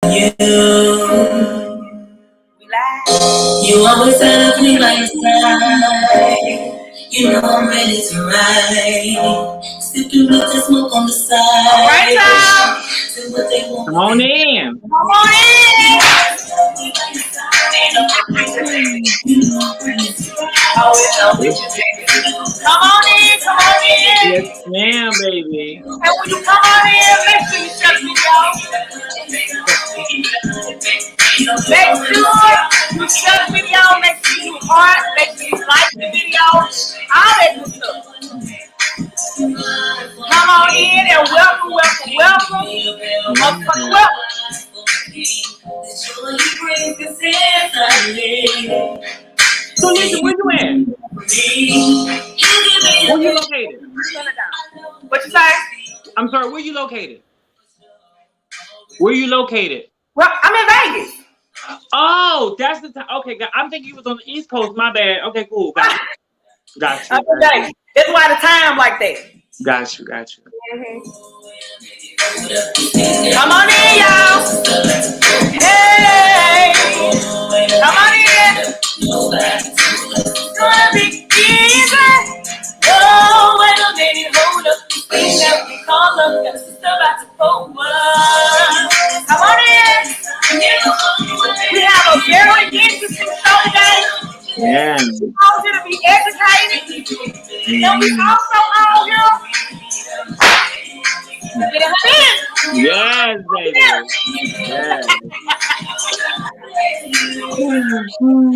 You always have me by your side. You know I'm ready to ride. Sipping with the smoke on the side. All right, now. Come on in. Come on in. Come on in. Come on in. Yes, ma'am, baby. And when you come on in, make sure you check me out. Make sure you shut the video, make sure you heart, make sure you like the video, all that good stuff. Come on in and welcome. So listen, where you at? Where you located? What you say? I'm sorry, where you located? Where you located? Well, I'm in Vegas. Oh, that's the time. Okay, I'm thinking you was on the East Coast. My bad. Okay, cool. Got you. Okay. That's why the time like that. Got you. Mm-hmm. Come on in, y'all. Hey, come on in. It's gonna be easy. Oh, wait a minute, hold up. This thing that we call up, got some stuff about to pull up. Come on in. We have a very interesting show today. Yeah. We want you to be educated. And we also all here. Yes, baby. Yes.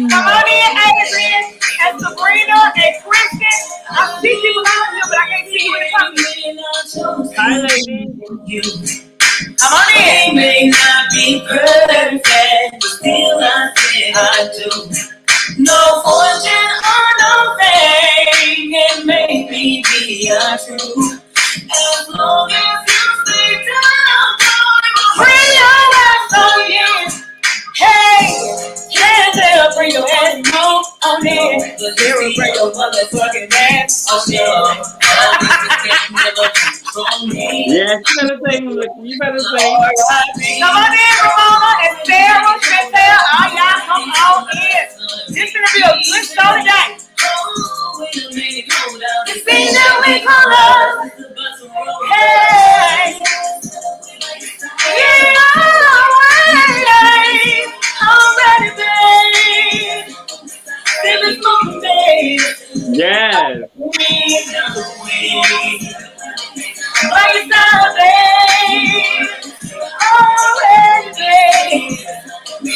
Come on in, Adrian, and Sabrina, and Kristen. I see people out here, but I can't see you in the company. Hi, lady. Come on in. May not be perfect, but still I say I do. No fortune or no fame, it may be true. As long as you stay down, bring your ass on in. Hey, can't tell, bring your ass on in. But there will bring your motherfucking ass on in. Yes, you better say. Come on in, Ramona and Sarah, Chantel, all y'all come on in. This is gonna be a good show today. The thing that we call us. Hey, yeah, I'm ready, babe. Yes.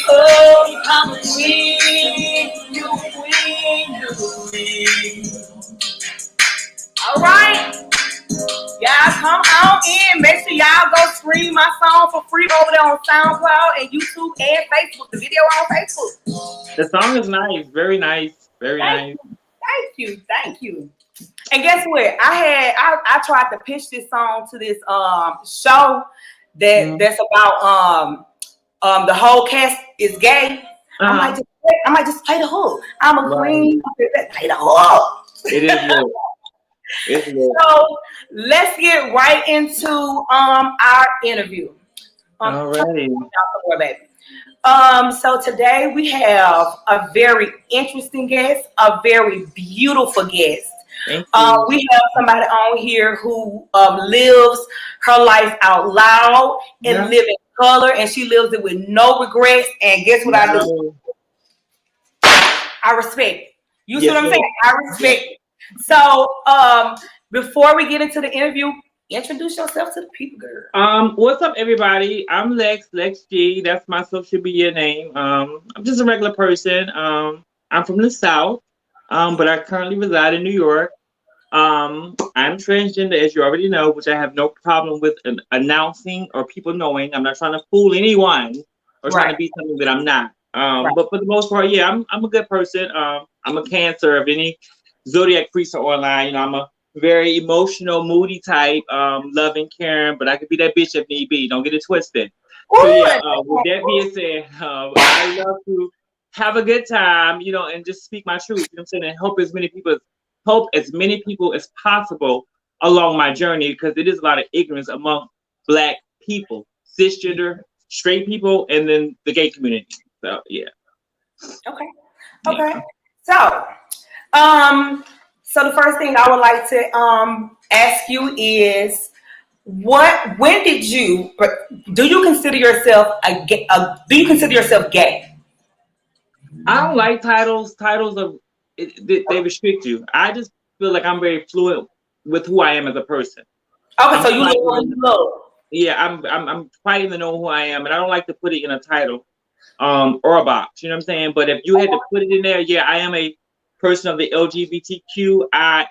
Oh, I'm a queen, you queen. All right, y'all come on in. Make sure y'all go stream my song for free over there on SoundCloud and YouTube and Facebook. The video on Facebook. The song is nice, very nice, very nice. Thank you. And guess what? I tried to pitch this song to this show that's about the whole cast is gay. I might just play the hook. I'm a queen. Play the hook. It is good. It's good. So let's get right into our interview. Alrighty. So today we have a very interesting guest, a very beautiful guest. We have somebody on here who lives her life out loud and live in color, and she lives it with no regrets. And guess what I do? I respect it. You see what I'm saying? I respect it. So before we get into the interview, introduce yourself to the people, girl. What's up, everybody? I'm Lex G. That's my social media name. I'm just a regular person. I'm from the South, but I currently reside in New York. I'm transgender, as you already know, which I have no problem with announcing or people knowing. I'm not trying to fool anyone or trying to be something that I'm not. But for the most part, yeah, I'm a good person. I'm a Cancer. Of any zodiac priest or online, you know, I'm a very emotional, moody type, loving, caring, but I could be that bitch if need be. Don't get it twisted. So yeah, with that being said, I love to have a good time, you know, and just speak my truth. You know what I'm saying? And help as many people as possible along my journey, because it is a lot of ignorance among Black people, cisgender, straight people and then the gay community. So yeah. Okay. Okay. So, so the first thing I would like to ask you is, when did you, do you consider yourself do you consider yourself gay? I don't like titles. Titles of they restrict you. I just feel like I'm very fluid with who I am as a person. Okay, so you look what you love. Yeah, I'm quite in the know who I am, and I don't like to put it in a title, or a box. You know what I'm saying? But if you had to put it in there, yeah, I am a person of the LGBTQI.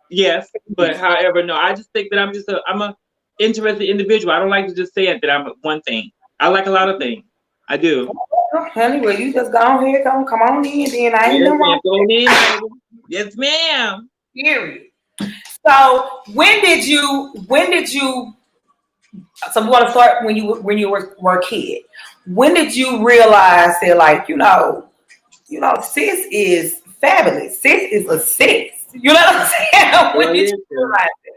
Yes, but however, no, I just think that I'm a interested individual. I don't like to just say it that I'm one thing. I like a lot of things. I do. Honey, well, you just go ahead, come on in, then I ain't Yes, no wrong. go in, baby. Yes, ma'am. Period. So when did you? So we want to start when you were a kid. When did you realize that, like, cis is fabulous. Cis is a cis. You know what I'm saying? When did you realize it?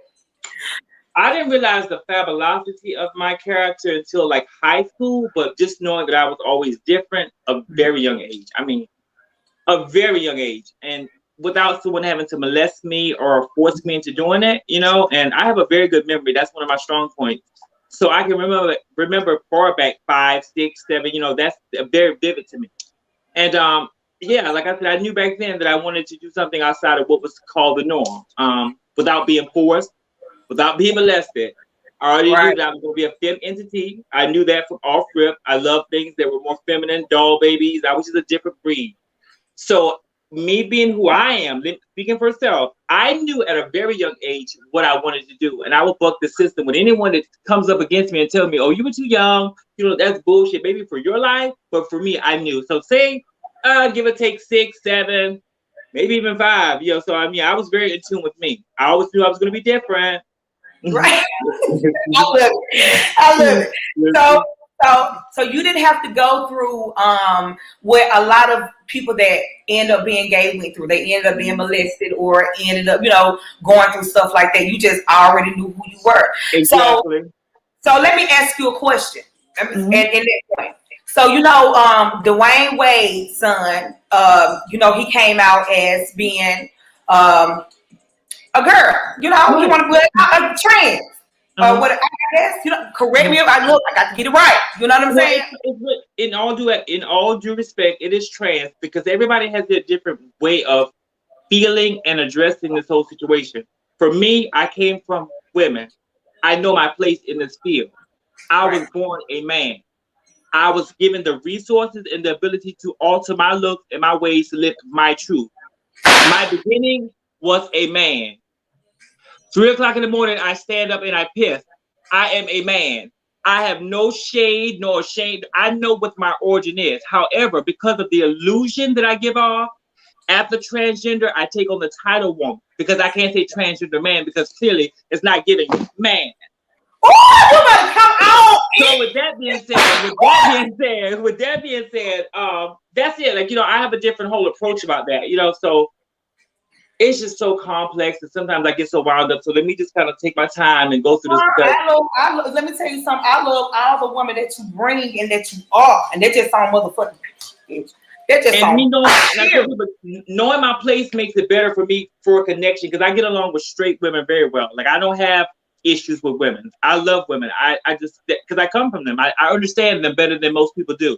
I didn't realize the fabulosity of my character until like high school, but just knowing that I was always different, a very young age. I mean, a very young age, and without someone having to molest me or force me into doing it, and I have a very good memory. That's one of my strong points. So I can remember far back 5, 6, 7, that's very vivid to me. And yeah, like I said, I knew back then that I wanted to do something outside of what was called the norm, without being forced, without being molested. I already knew that I was going to be a femme entity. I knew that from off rip. I love things that were more feminine, doll babies. I was just a different breed. So me being who I am, speaking for self, I knew at a very young age what I wanted to do. And I will buck the system with anyone that comes up against me and tell me, oh, you were too young. That's bullshit, maybe for your life. But for me, I knew. So say, give or take 6, 7, maybe even 5. So I mean, I was very in tune with me. I always knew I was going to be different. Right. I love it. So you didn't have to go through what a lot of people that end up being gay went through. They ended up being molested or ended up, going through stuff like that. You just already knew who you were. Exactly. So let me ask you a question. In that point. So Dwayne Wade's son, he came out as being a girl. He wanted to be a trans. What I guess, correct me if I got to get it right. You know what I'm saying? In all due respect, it is trans because everybody has their different way of feeling and addressing this whole situation. For me, I came from women. I know my place in this field. I was born a man. I was given the resources and the ability to alter my looks and my ways to live my truth. My beginning was a man. 3 o'clock in the morning, I stand up and I piss. I am a man. I have no shade nor shame. I know what my origin is. However, because of the illusion that I give off, after transgender, I take on the title woman because I can't say transgender man because clearly it's not giving man. Oh, you better come out. So with that being said, that's it. Like, I have a different whole approach about that, so it's just so complex and sometimes I get so wound up. So let me just kind of take my time and go through this. Let me tell you something. I love all the women that you bring and that you are. And they're just on motherfucking bitch. They're just knowing my place makes it better for me for a connection because I get along with straight women very well. Like I don't have issues with women. I love women. I just, because I come from them. I understand them better than most people do.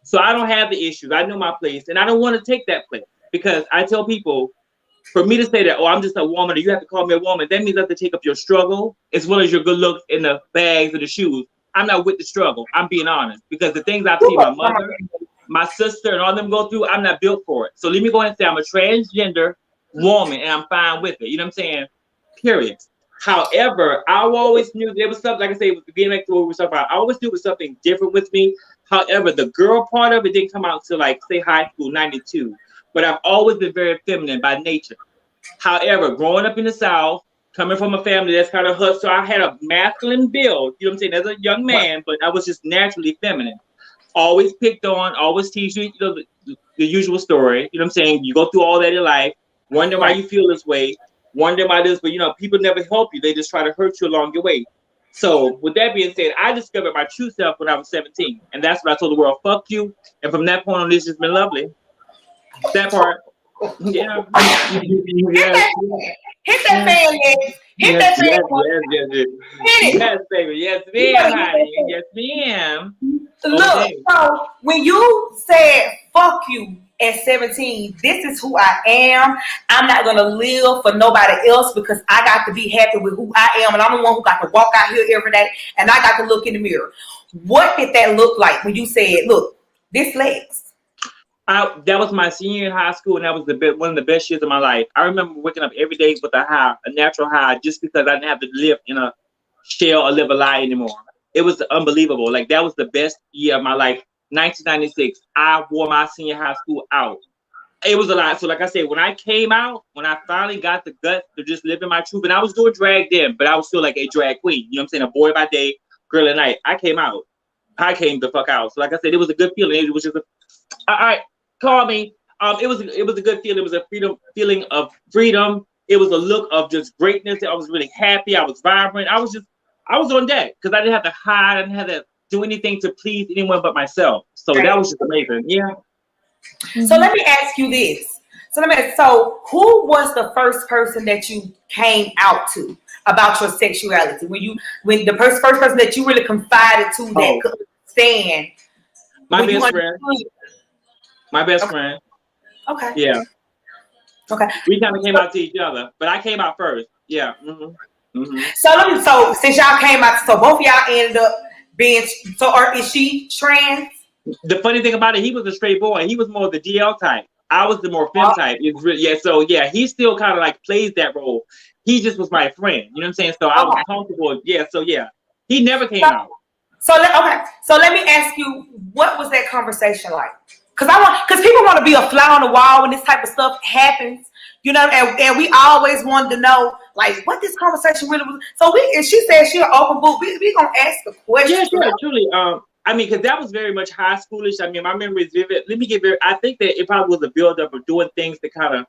So I don't have the issues. I know my place and I don't want to take that place because I tell people, for me to say that, oh, I'm just a woman, or you have to call me a woman, that means I have to take up your struggle as well as your good looks in the bags or the shoes. I'm not with the struggle. I'm being honest. Because the things I've seen my mother, my sister, and all them go through, I'm not built for it. So let me go ahead and say I'm a transgender woman, and I'm fine with it. You know what I'm saying? Period. However, I always knew there was something, like I say, getting back to what we were talking about, I always knew it was something different with me. However, the girl part of it didn't come out until, like, say, high school, 92. But I've always been very feminine by nature. However, growing up in the South, coming from a family that's kind of hustled, so I had a masculine build, you know what I'm saying, as a young man, but I was just naturally feminine. Always picked on, always teased you, the usual story, you know what I'm saying? You go through all that in life, wonder why you feel this way, wonder why this, but people never help you. They just try to hurt you along your way. So with that being said, I discovered my true self when I was 17. And that's when I told the world, fuck you. And from that point on, it's just been lovely. That part. Yeah. Hit Yes. that, hit that fan, yes. Hit Yes, that fan. yes, yes, yes, yes. Hit it. Yes, baby. Yes, You ma'am, gotta hit honey. that Yes, ma'am. fan. Look, Okay. so when you said fuck you at 17, this is who I am. I'm not gonna live for nobody else because I got to be happy with who I am, and I'm the one who got to walk out here every day and I got to look in the mirror. What did that look like when you said, look, this Lex? That was my senior year in high school, and that was one of the best years of my life. I remember waking up every day with a high, a natural high, just because I didn't have to live in a shell or live a lie anymore. It was unbelievable. Like, that was the best year of my life. 1996, I wore my senior high school out. It was a lot. So, like I said, when I came out, when I finally got the guts to just live in my truth, and I was doing drag then, but I was still like a drag queen. You know what I'm saying? A boy by day, girl at night. I came out. I came the fuck out. So, like I said, it was a good feeling. It was just all right. Call me. It was a good feeling. It was a feeling of freedom. It was a look of just greatness. I was really happy. I was vibrant. I was on deck because I didn't have to hide. I didn't have to do anything to please anyone but myself. So that was just amazing. Yeah. So let me ask you this. So who was the first person that you came out to about your sexuality? When the first person that you really confided to that could stand? My best friend. My best friend. Okay. Yeah. Okay. We kind of came out to each other, but I came out first. Yeah. Mm-hmm. Mm-hmm. So since y'all came out, so both of y'all ended up being. So, or is she trans? The funny thing about it, he was a straight boy. He was more the DL type. I was the more femme type. It's really, yeah. So yeah, he still kind of like plays that role. He just was my friend. You know what I'm saying? So I was comfortable. Yeah. So yeah, he never came out. So let me ask you, what was that conversation like? Because people want to be a fly on the wall when this type of stuff happens, you know, and we always wanted to know like what this conversation really was. So and she said she's an open book. We gonna ask the question. Yeah, sure, truly. I mean, because that was very much high schoolish. I mean, my memory is vivid. Let me get very. I think that it probably was a buildup of doing things to kind of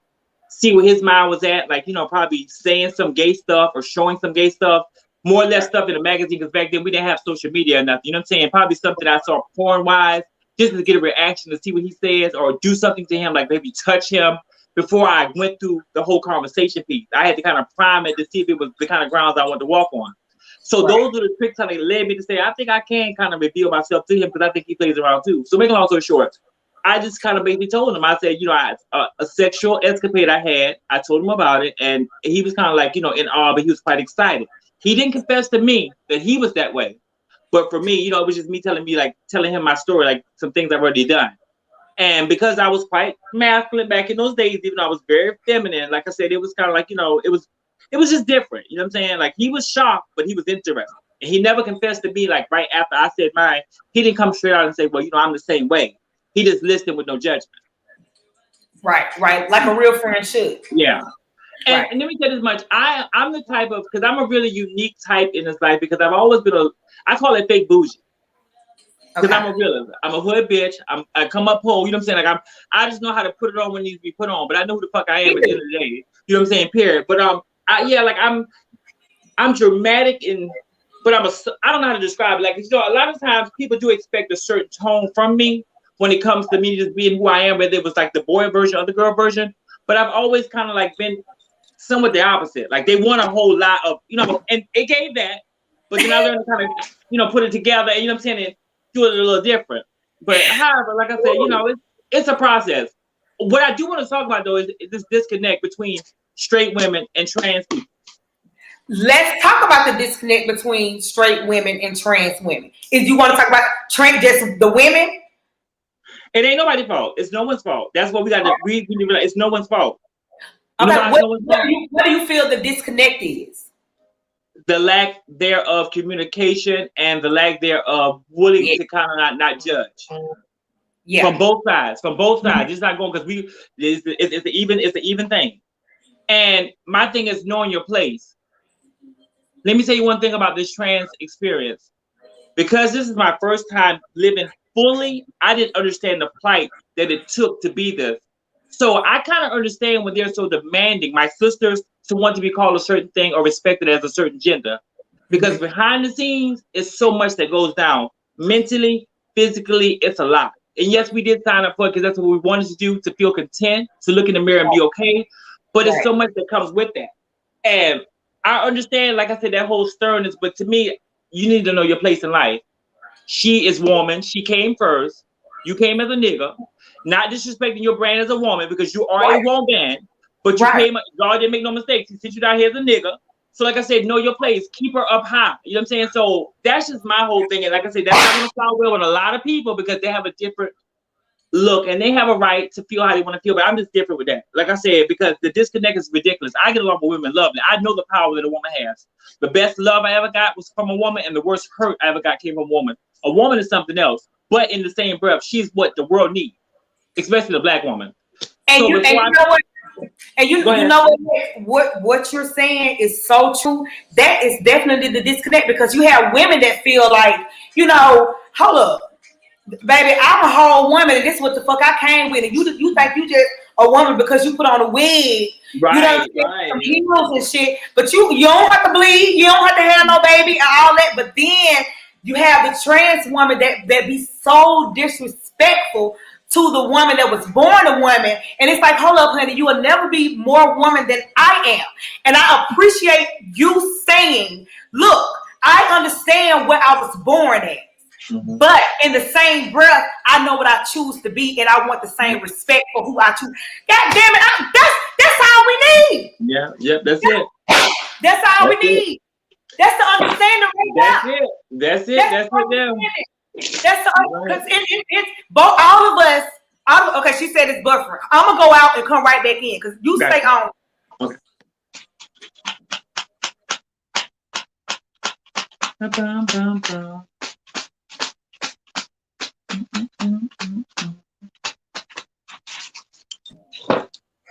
see where his mind was at. Like, you know, probably saying some gay stuff or showing some gay stuff. More or less stuff in the magazine, because back then we didn't have social media or nothing. You know what I'm saying? Probably something I saw porn-wise, just to get a reaction to see what he says or do something to him, like maybe touch him before I went through the whole conversation piece. I had to kind of prime it to see if it was the kind of grounds I wanted to walk on. So those are the tricks how they led me to say, I think I can kind of reveal myself to him because I think he plays around too. So making a long story short, I just kind of basically told him, I said, you know, a sexual escapade I had, I told him about it, and he was kind of like, you know, in awe, but he was quite excited. He didn't confess to me that he was that way. But for me, you know, it was just me telling him my story, like some things I've already done. And because I was quite masculine back in those days, even though I was very feminine, like I said, it was kind of like, you know, it was just different. You know what I'm saying? Like, he was shocked, but he was interested. And he never confessed to me, like, right after I said mine. He didn't come straight out and say, well, you know, I'm the same way. He just listened with no judgment. Right. Like a real friend should. Yeah. And let me say this much. I'm the type of, because I'm a really unique type in this life, because I've always been I call it fake bougie. Because I'm a realist. I'm a hood bitch. I come up whole, you know what I'm saying? Like, I just know how to put it on when it needs to be put on, but I know who the fuck I am at the end of the day. You know what I'm saying? Period. But I'm dramatic but I don't know how to describe it. Like, you know, a lot of times people do expect a certain tone from me when it comes to me just being who I am, whether it was like the boy version or the girl version. But I've always kind of like been somewhat the opposite. Like, they want a whole lot of, you know, and it gave that, but then I learned to kind of, you know, put it together, and, you know what I'm saying, and do it a little different. But however, like I said, you know, it's a process. What I do want to talk about, though, is this disconnect between straight women and trans people. Let's talk about the disconnect between straight women and trans women. If you want to talk about just the women, it ain't nobody's fault. It's no one's fault. That's what we got to read. It's no one's fault. Okay, what do you feel the disconnect is? The lack thereof communication and the lack thereof willing to kind of not judge. Yeah. From both sides. Mm-hmm. It's not going because it's an even thing. And my thing is knowing your place. Let me tell you one thing about this trans experience. Because this is my first time living fully, I didn't understand the plight that it took to be this. So I kind of understand when they're so demanding, my sisters, to want to be called a certain thing or respected as a certain gender. because behind the scenes, it's so much that goes down mentally, physically. It's a lot. And yes, we did sign up for it because that's what we wanted to do, to feel content, to look in the mirror and be okay. But it's so much that comes with that. And I understand, like I said, that whole sternness. But to me, you need to know your place in life. She is woman. She came first. You came as a nigga. Not disrespecting your brand as a woman, because you are a woman. But you came, God didn't make no mistakes. He sent you down here as a nigga. So like I said, know your place. Keep her up high. You know what I'm saying? So that's just my whole thing. And like I said, that's not going to sound well with a lot of people because they have a different look and they have a right to feel how they want to feel. But I'm just different with that. Like I said, because the disconnect is ridiculous. I get along with women lovely. I know the power that a woman has. The best love I ever got was from a woman, and the worst hurt I ever got came from a woman. A woman is something else. But in the same breath, she's what the world needs, especially the Black woman. And so you know what? And you know what you're saying is so true. That is definitely the disconnect, because you have women that feel like, you know, hold up, baby, I'm a whole woman and this is what the fuck I came with, and you think you just a woman because you put on a wig, right, you know, some heels and shit, but you don't have to bleed, you don't have to have no baby and all that. But then you have the trans woman that be so disrespectful to the woman that was born a woman. And it's like, hold up, honey, you will never be more woman than I am. And I appreciate you saying, look, I understand where I was born at. Mm-hmm. But in the same breath, I know what I choose to be, and I want the same respect for who I choose. God damn it, that's all we need. Yeah, that's it. That's all we need. That's the understanding right now. That's it. That's because it's both, all of us. Okay, she said it's buffering. I'm gonna go out and come right back in because you stay on. Okay.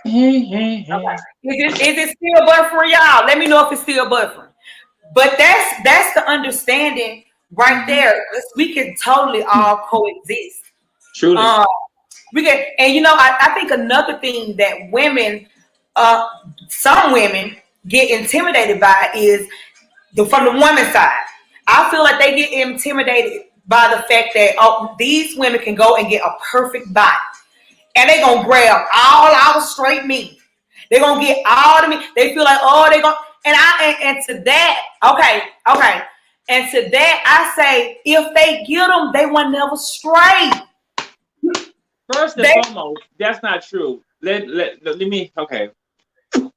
Hey. Okay. Is it still buffering, y'all? Let me know if it's still buffering. But that's the understanding right there. We can totally all coexist. Truly. We can, and you know, I think another thing that women, some women get intimidated by is from the woman's side. I feel like they get intimidated by the fact that these women can go and get a perfect body, and they gonna grab all our straight meat. They're gonna get all the meat. They feel like, they gonna, and to that, okay. And to that, I say, if they get them, they were never straight. First and foremost, that's not true. Let me, okay. Go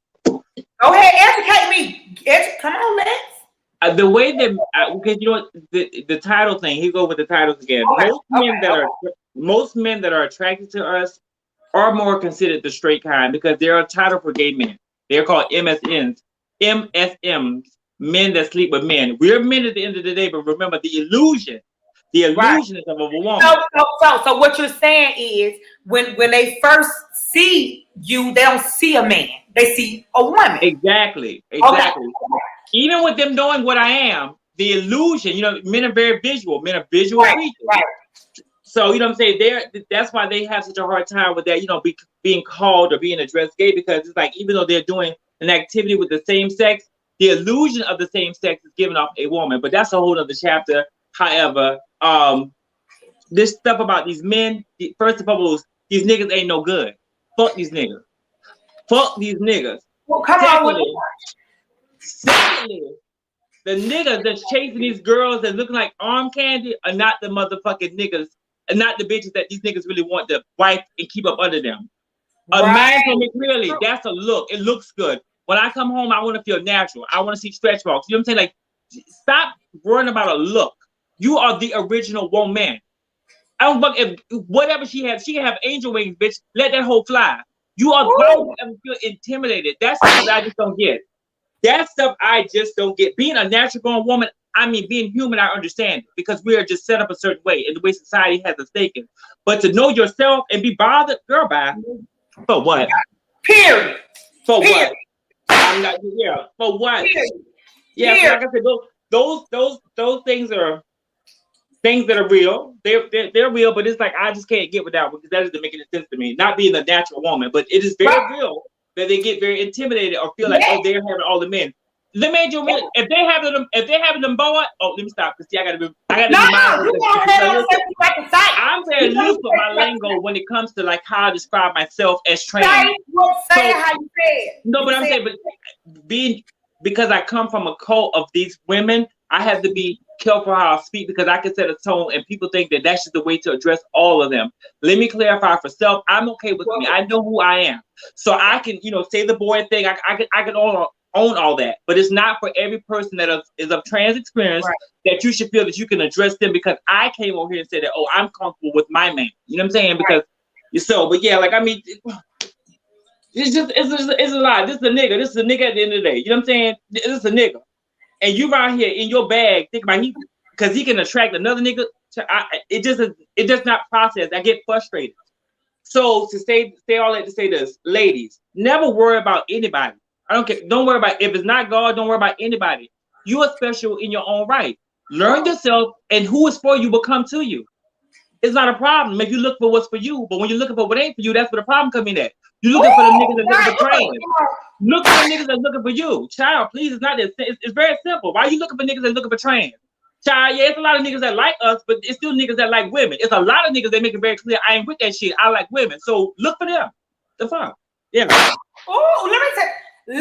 ahead, educate me. Come on, Lex. The way that, because you know, the title thing, he go with the titles again. Most men that are attracted to us are more considered the straight kind because they're a title for gay men. They're called MSMs, men that sleep with men. We're men at the end of the day, but remember the illusion is of a woman. So what you're saying is when they first see you, they don't see a man. They see a woman. Exactly. Okay. Even with them knowing what I am, the illusion, you know, men are very visual. Men are visual creatures. Right. So, you know what I'm saying? That's why they have such a hard time with that, you know, being called or being addressed gay, because it's like, even though they're doing an activity with the same sex, the illusion of the same sex is giving off a woman. But that's a whole other chapter. However, this stuff about these men, first of all, these niggas ain't no good. Fuck these niggas. Well, come on. Secondly, the niggas that's chasing these girls that look like arm candy are not the motherfucking niggas, and not the bitches that these niggas really want to wipe and keep up under them. A man told me clearly, that's a look. It looks good. When I come home, I want to feel natural. I want to see stretch marks. You know what I'm saying? Like, stop worrying about a look. You are the original woman. I don't fuck if whatever she has, she can have angel wings, bitch. Let that hoe fly. You are going to feel intimidated. That's something I just don't get. That stuff I just don't get. Being a natural born woman, I mean, being human, I understand it because we are just set up a certain way in the way society has us thinking. But to know yourself and be bothered, girl, bye. For what? Period. For what? I'm not. Yeah. For what? Period. Yeah. So like I said, those things are things that are real. They're real, but it's like I just can't get with that because that doesn't make any sense to me. Not being a natural woman, but it is very real that they get very intimidated or feel like they're having all the men. Let me do if they have them boy. Oh, let me stop because see, I gotta be No, mindful. you go ahead on the site. I'm very loose with my lingo when it comes to like how I describe myself as trans. Say how you say it. No, but I'm saying, but because I come from a cult of these women, I have to be careful how I speak because I can set a tone and people think that that's just the way to address all of them. Let me clarify for self. I'm okay with me. I know who I am. So I can, say the boy thing. I can own all that. But it's not for every person that is of trans experience that you should feel that you can address them because I came over here and said that, oh, I'm comfortable with my man. You know what I'm saying? Because but yeah, like, I mean, it's a lot. This is a nigga. This is a nigga at the end of the day. You know what I'm saying? This is a nigga. And you right here in your bag, think about because he can attract another nigga. It just not processed. I get frustrated. So to say all that to say this, ladies, never worry about anybody. I don't care. Don't worry about if it's not God. Don't worry about anybody. You are special in your own right. Learn yourself, and who is for you will come to you. It's not a problem if you look for what's for you. But when you're looking for what ain't for you, that's where the problem come in at. You're looking for the niggas that looking for trans. Look for the niggas that's looking for you. Child, please, it's not that. It's very simple. Why are you looking for niggas that looking for trans? Child, yeah, it's a lot of niggas that like us, but it's still niggas that like women. It's a lot of niggas that make it very clear I ain't with that shit. I like women. So look for them. The fuck? Yeah. Oh, let me say,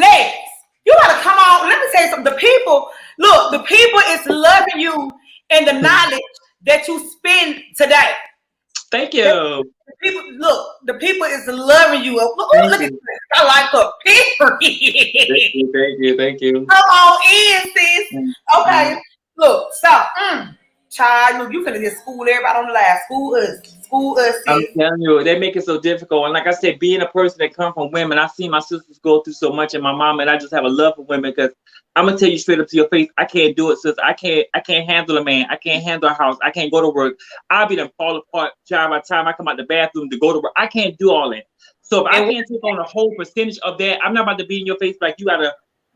ladies, you gotta come on. Let me say something. The people is loving you and the knowledge that you spend today. Thank you. The people is loving you. Look at this. I like the period. Thank you. Come on in, sis. Okay. Look, stop. Child, look, you finna just school everybody on the line. School us, sis. I'm telling you, they make it so difficult. And like I said, being a person that come from women, I see my sisters go through so much and my mom, and I just have a love for women because I'm gonna tell you straight up to your face, I can't do it, sis. I can't handle a man. I can't handle a house. I can't go to work. I'll be them fall apart, child, by the time I come out the bathroom to go to work. I can't do all that. So if I can't take on a whole percentage of that, I'm not about to be in your face like you gotta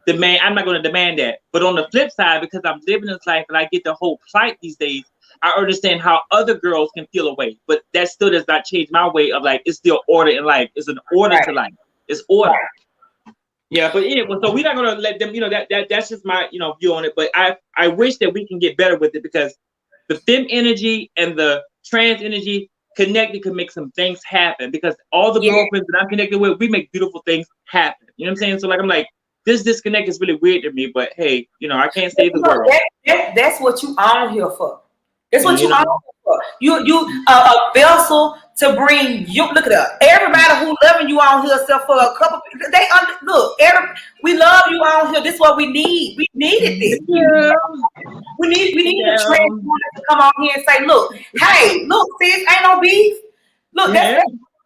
demand. I'm not gonna demand that. But on the flip side, because I'm living this life and I get the whole plight these days, I understand how other girls can feel away. But that still does not change my way of like, it's still order in life. It's an order to life. It's order. Yeah, but anyway, so we're not gonna let them, that's just my, view on it. But I wish that we can get better with it because the femme energy and the trans energy connected can make some things happen because all the girlfriends that I'm connected with, we make beautiful things happen. You know what I'm saying? So like, I'm like, this disconnect is really weird to me, but hey, I can't save the world. That's what you on here for. That's what you on here for. You a vessel to bring you. Look at us. Everybody who loving you on here, except for a couple. We love you on here. This is what we need. We needed this. Yeah. We need the trans woman to come on here and say, look, hey, look, sis, ain't no beef. Look,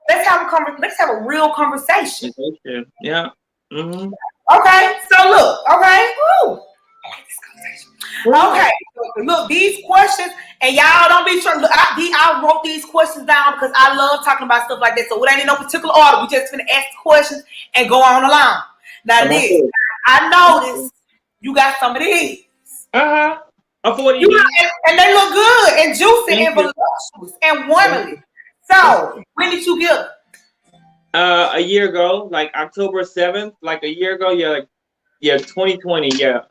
let's have a real conversation. Yeah. Mm-hmm. Okay, so look, okay, look, these questions, and y'all don't be sure. Look, I wrote these questions down because I love talking about stuff like that. So it ain't in no particular order. We just gonna ask questions and go on along. Now, this I noticed you got some of these. And they look good and juicy and voluptuous and womanly. So when did you get them? A year ago, like October 7th, like a year ago, 2020, yeah.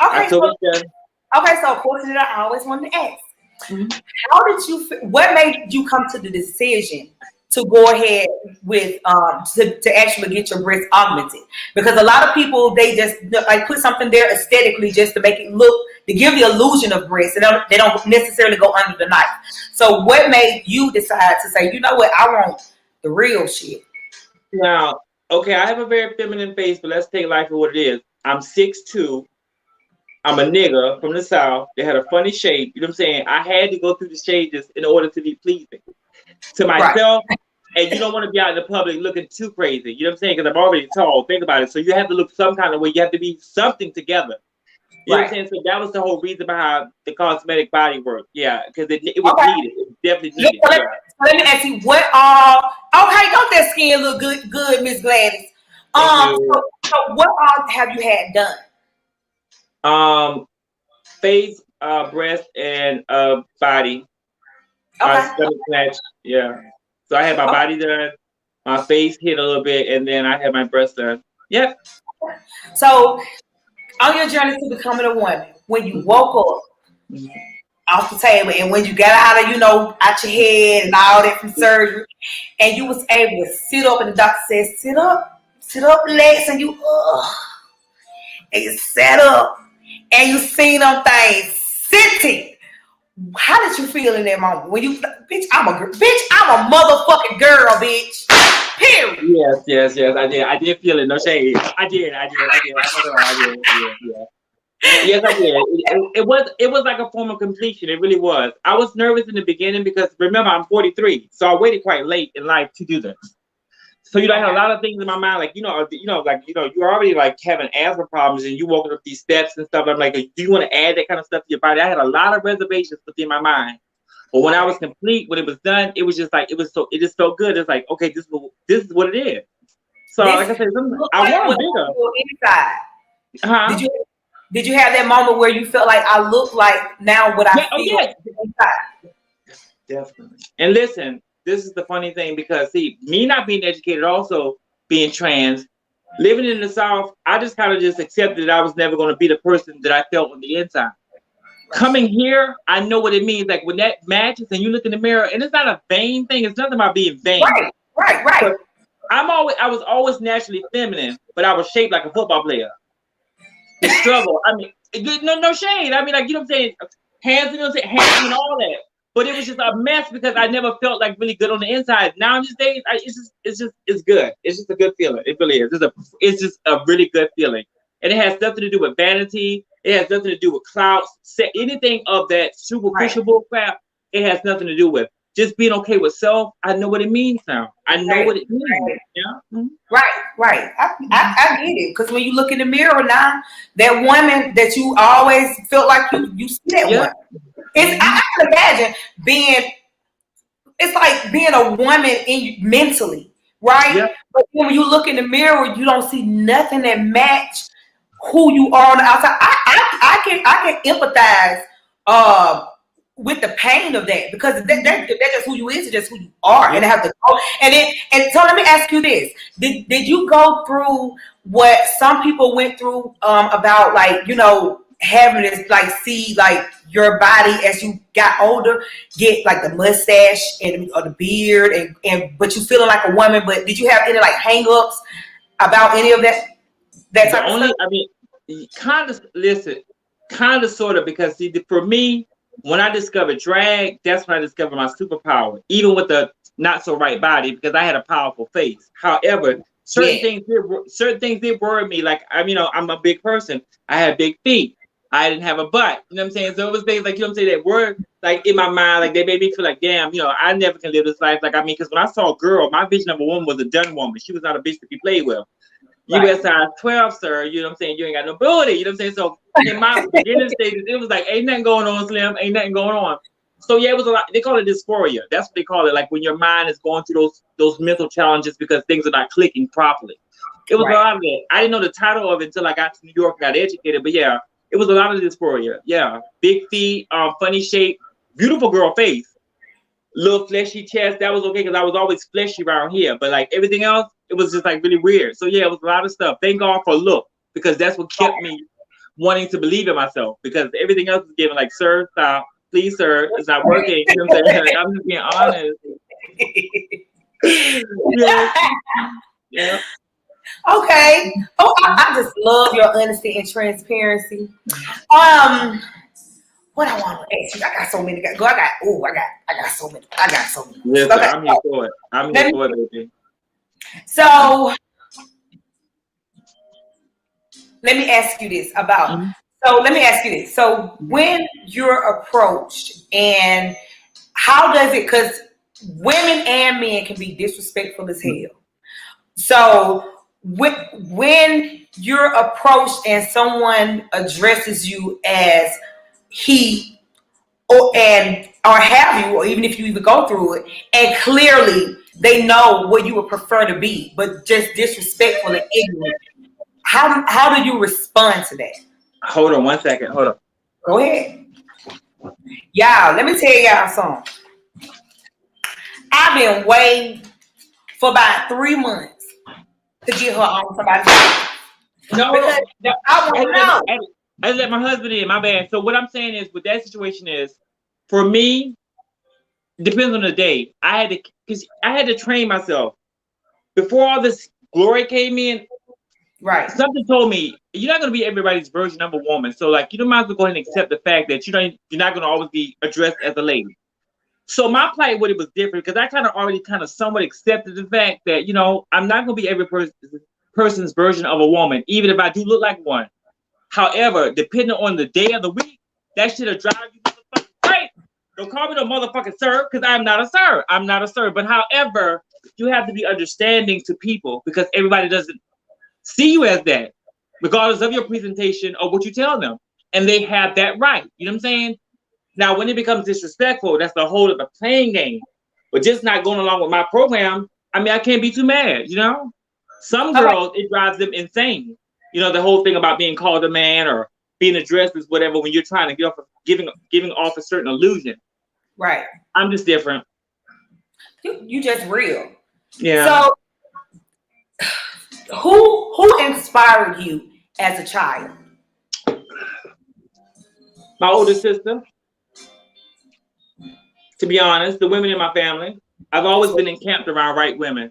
Okay, so a question that I always wanted to ask. Mm-hmm. How did you, what made you come to the decision to go ahead with, to actually get your breast augmented? Because a lot of people, they just like put something there aesthetically just to make it look, to give the illusion of breast. They don't necessarily go under the knife. So what made you decide to say, you know what, I want the real shit? Now, okay, I have a very feminine face, but let's take life for what it is. I'm 6'2". I'm a nigga from the South. They had a funny shape. You know what I'm saying? I had to go through the stages in order to be pleasing to myself. Right. And you don't want to be out in the public looking too crazy. You know what I'm saying? Because I'm already tall. Think about it. So you have to look some kind of way. You have to be something together. You know what I'm saying? So that was the whole reason behind the cosmetic body work. Yeah, because it was needed. It was definitely needed. Let me ask you, what all? Okay, don't that skin look good, Miss Gladys? So what all have you had done? Face, breast, and body. Stomach snatch. Yeah. So I had my body done, my face hit a little bit, and then I had my breast done. Yep. So, on your journey to becoming a woman, when you woke up off the table and when you got out of, out your head and all that from surgery, and you was able to sit up and the doctor said, sit up, legs, and and you sat up and you seen them things sitting. How did you feel in that moment? When you, bitch, I'm a motherfucking girl, bitch. Period. Yes, I did feel it. No shade. I did. Yeah. Yes, I did. It was like a form of completion. It really was. I was nervous in the beginning because remember I'm 43, so I waited quite late in life to do this. So I had a lot of things in my mind, like you're already like having asthma problems and you walking up these steps and stuff. I'm like, do you want to add that kind of stuff to your body? I had a lot of reservations within my mind. But when I was complete, when it was done, it was just like it just felt good. It's like, okay, this is what it is. So like I said, I want bigger. Inside. Did you have that moment where you felt like I look like now what I feel inside? Definitely. And listen, this is the funny thing because see, me not being educated, also being trans, living in the South, I just kind of just accepted that I was never going to be the person that I felt on the inside. Coming here, I know what it means. Like when that matches and you look in the mirror, and it's not a vain thing. It's nothing about being vain. Right. But I was always naturally feminine, but I was shaped like a football player. The struggle. I mean, no shade. I mean, like, you know what I'm saying? Hands and all that. But it was just a mess because I never felt like really good on the inside. Now these days, it's good. It's just a good feeling. It really is. It's just a really good feeling. And it has nothing to do with vanity. It has nothing to do with clout. Anything of that superficial bull crap, it has nothing to do with. Just being okay with self. I know what it means now. I know what it means. Right. Yeah? Mm-hmm. Right. I get it. Because when you look in the mirror now, that woman that you always felt like you see that woman. I can imagine it's like being a woman mentally, right? Yeah. But when you look in the mirror, you don't see nothing that match who you are on the outside. I can empathize with the pain of that because that's just who you is, it's just who you are, and have to go. And so let me ask you this: Did you go through what some people went through about like having this like see like your body as you got older get like the mustache or the beard and but you feeling like a woman? But did you have any like hang-ups about any of that type of stuff? I mean, kind of sort of, because see, for me, when I discovered drag, that's when I discovered my superpower, even with the not so right body, because I had a powerful face. However, certain things did worry me. Like I'm a big person. I had big feet. I didn't have a butt. You know what I'm saying? So it was things like, I'm saying, that were like in my mind, like they made me feel like, damn, I never can live this life. Like, because when I saw a girl, my vision of a woman was a done woman. She was not a bitch to be played with. Right. You size 12, sir. You know what I'm saying? You ain't got no booty. You know what I'm saying? So in my beginning stages, it was like, ain't nothing going on, Slim. Ain't nothing going on. So yeah, it was a lot. They call it dysphoria. That's what they call it. Like when your mind is going through those mental challenges because things are not clicking properly. It was a lot of that. I didn't know the title of it until I got to New York and got educated. But yeah, it was a lot of dysphoria. Yeah, big feet, funny shape, beautiful girl face, little fleshy chest. That was okay because I was always fleshy around here. But like everything else, it was just like really weird. So yeah, it was a lot of stuff. Thank God for look, because that's what kept me wanting to believe in myself. Because everything else is given like, sir, stop, please, sir, it's not working. You know what I'm saying? I'm just being honest. Yeah. Okay. Oh, I just love your honesty and transparency. What I want to ask you, I got so many. I got so many. Yes, okay. I'm here for it. I'm here for it, baby. So let me ask you this about. Mm-hmm. So let me ask you this. So when you're approached, and how does it? Because women and men can be disrespectful as hell. So when you're approached and someone addresses you as he or have you, or even if you even go through it, and clearly they know what you would prefer to be, but just disrespectful and ignorant, how do you respond to that? Hold on 1 second. Hold on. Go ahead. Y'all, let me tell y'all something. I've been waiting for about 3 months to get her on somebody's face. No, Because no, I want to know. I let my husband in. My bad. So what I'm saying is, with that situation is, for me, depends on the day. Because I had to train myself before all this glory came in. Right. Something told me you're not going to be everybody's version of a woman. So like, you might as well go ahead and accept the fact that you're not going to always be addressed as a lady. So my plight with it was different because I kind of already somewhat accepted the fact that I'm not going to be every person's version of a woman, even if I do look like one. However, depending on the day of the week, that shit'll drive you motherfucking crazy. Don't call me no motherfucking sir, because I'm not a sir. I'm not a sir. But however, you have to be understanding to people because everybody doesn't see you as that, regardless of your presentation or what you tell them. And they have that right. You know what I'm saying? Now, when it becomes disrespectful, that's the whole of the playing game. But just not going along with my program, I can't be too mad, Some girls, it drives them insane. The whole thing about being called a man or being addressed as whatever when you're trying to get off of giving off a certain illusion. Right. I'm just different. You just real. Yeah. So who inspired you as a child? My older sister. To be honest, the women in my family. I've always been encamped around right women.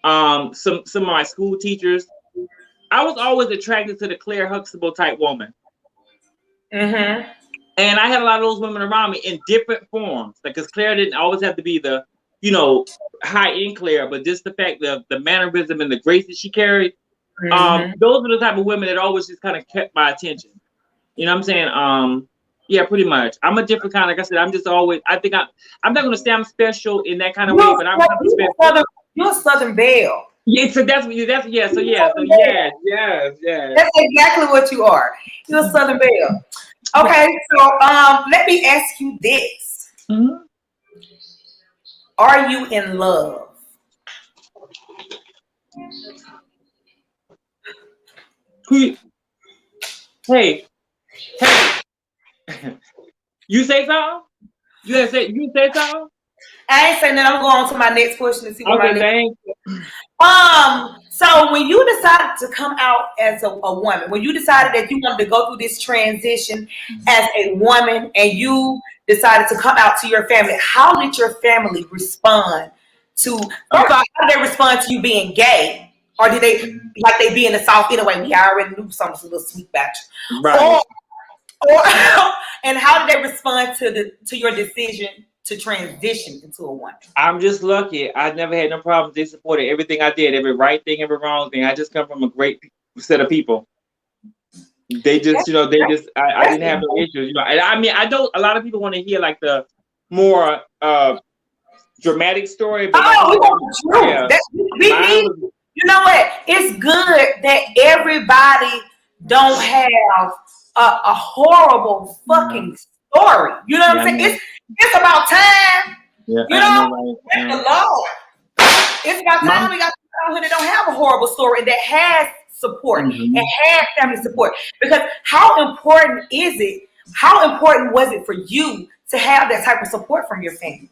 Some of my school teachers. I was always attracted to the Claire Huxtable type woman. Mm-hmm. And I had a lot of those women around me in different forms. Because Claire didn't always have to be the, high-end Claire, but just the fact that the mannerism and the grace that she carried. Mm-hmm. Those were the type of women that always just kind of kept my attention. You know what I'm saying? Yeah, pretty much. I'm a different kind. Like I said, I'm just always. I think I'm not gonna say I'm special in that kind of way, but I'm kind of special. You're a Southern Belle. Yeah, so that's yes. Yes. That's exactly what you are. You're a Southern Belle. Okay, so let me ask you this: Mm-hmm. Are you in love? Hey. You say so? You say so? I ain't saying that. I'm going on to my next question to see what my next. So when you decided to come out as a woman, when you decided that you wanted to go through this transition as a woman, and you decided to come out to your family, how did your family respond to? How did they respond to you being gay, or did they like they be in the South anyway? We already knew something a little sweet about you, right? Or and how did they respond to your decision to transition into a woman? I'm just lucky. I never had no problems. They supported everything I did, every right thing, every wrong thing. I just come from a great set of people. They just, I didn't have no issues. I don't. A lot of people want to hear like the more dramatic story. But we want the truth. You know what? It's good that everybody don't have a horrible fucking story. You know what I'm saying? It's about time. Yeah, The Lord. It's about time we got people who don't have a horrible story and that has support and has family support. Because how important is it? How important was it for you to have that type of support from your family?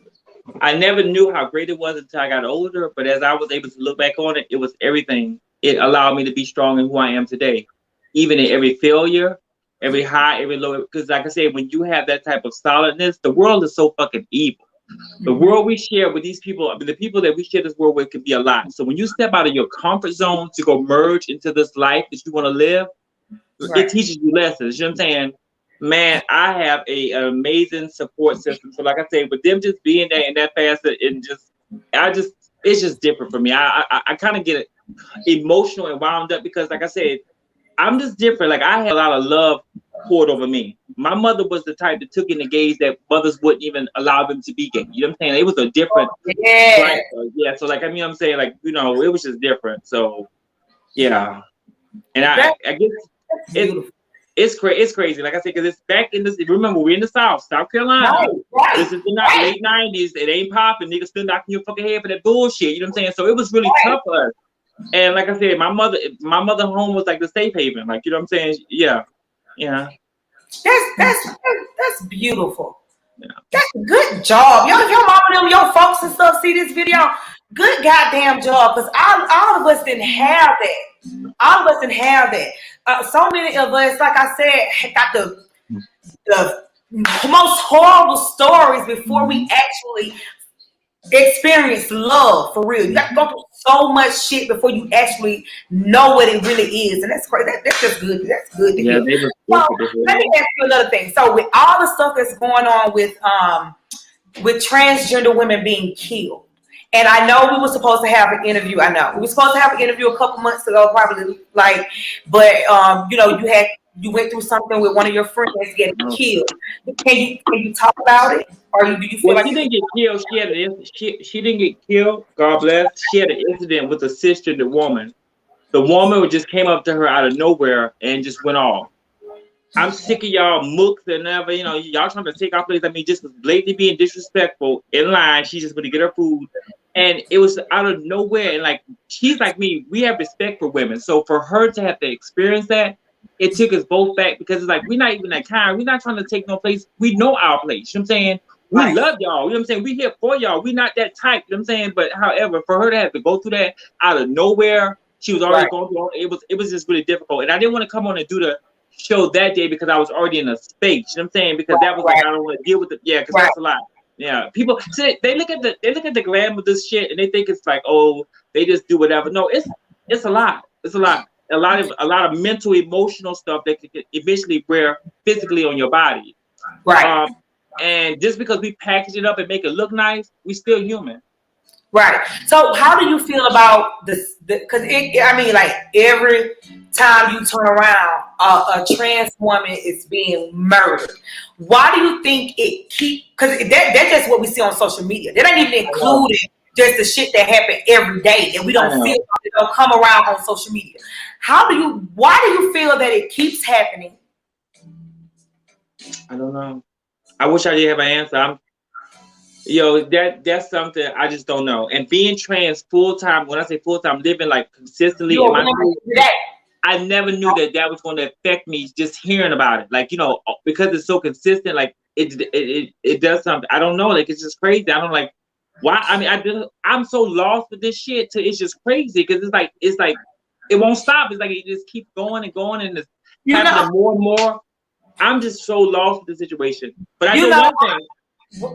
I never knew how great it was until I got older. But as I was able to look back on it, it was everything. It allowed me to be strong in who I am today, even in every failure. Every high, every low, because like I said, when you have that type of solidness, the world is so fucking evil. The world we share with these people, the people that we share this world with, can be a lot. So when you step out of your comfort zone to go merge into this life that you want to live, it teaches you lessons. You know what I'm saying? Man, I have an amazing support system. So like I said, with them just being there in that facet, it's just different for me. I kind of get emotional and wound up because, like I said, I'm just different. Like I had a lot of love poured over me. My mother was the type that took in the gays that mothers wouldn't even allow them to be gay. You know what I'm saying? It was a different. Yeah. So like, I'm saying, like, it was just different. So yeah. And I guess it's crazy. Like I said, because it's back in this. Remember, we're in the South Carolina. Right. This is the late 90s. It ain't popping. Niggas still knocking your fucking head for that bullshit. You know what I'm saying? So it was really tough for us. And like I said, my mother home was like the safe haven. Like, you know what I'm saying? Yeah. That's beautiful. Yeah. That's a good job. Your mama and your folks and stuff see this video. Good goddamn job, because all of us didn't have that. All of us didn't have that. So many of us, like I said, got the most horrible stories before we actually experience love for real. You got to go through so much shit before you actually know what it really is, and that's crazy. That's just good. That's good to hear. So let me ask you another thing. So with all the stuff that's going on with transgender women being killed, and I know we were supposed to have an interview. I know we were supposed to have an interview a couple months ago, probably but you went through something with one of your friends getting killed. Can you talk about it, or do you feel like she didn't get killed? She didn't get killed. God bless. She had an incident with a cisgender woman. The woman just came up to her out of nowhere and just went off. I'm sick of y'all mooks and never, y'all trying to take our place. I mean, just blatantly being disrespectful in line. She just went to get her food. And it was out of nowhere. And like, she's like me. We have respect for women. So for her to have to experience that, it took us both back because it's like, we're not even that kind. We're not trying to take no place. We know our place. You know what I'm saying? We love y'all. You know what I'm saying? We here for y'all. We not that type. You know what I'm saying? But however, for her to have to go through that out of nowhere, she was already going through it was just really difficult. And I didn't want to come on and do the show that day because I was already in a space. You know what I'm saying? Because that was like, I don't want to deal with it. Yeah, because that's a lot. Yeah. People say they look at the glam of this shit and they think it's like, oh, they just do whatever. No, it's a lot. It's a lot. A lot of mental, emotional stuff that can eventually wear physically on your body. Right. And just because we package it up and make it look nice, we still human. Right. So how do you feel about this? Because like every time you turn around, a trans woman is being murdered. Why do you think it because that's just what we see on social media. They don't even include just the shit that happen every day and we don't see it don't come around on social media. Why do you feel that it keeps happening? I don't know. I wish I did have an answer. That's something I just don't know. And being trans full time, when I say full time, living like consistently in my life, I never knew that was going to affect me. Just hearing about it, like because it's so consistent, like it does something. I don't know, like it's just crazy. I don't like why. I mean, I'm so lost with this shit. It's just crazy because it's like it won't stop. It's like it just keeps going and going, and it's happening more and more. I'm just so lost with the situation. But I know one thing.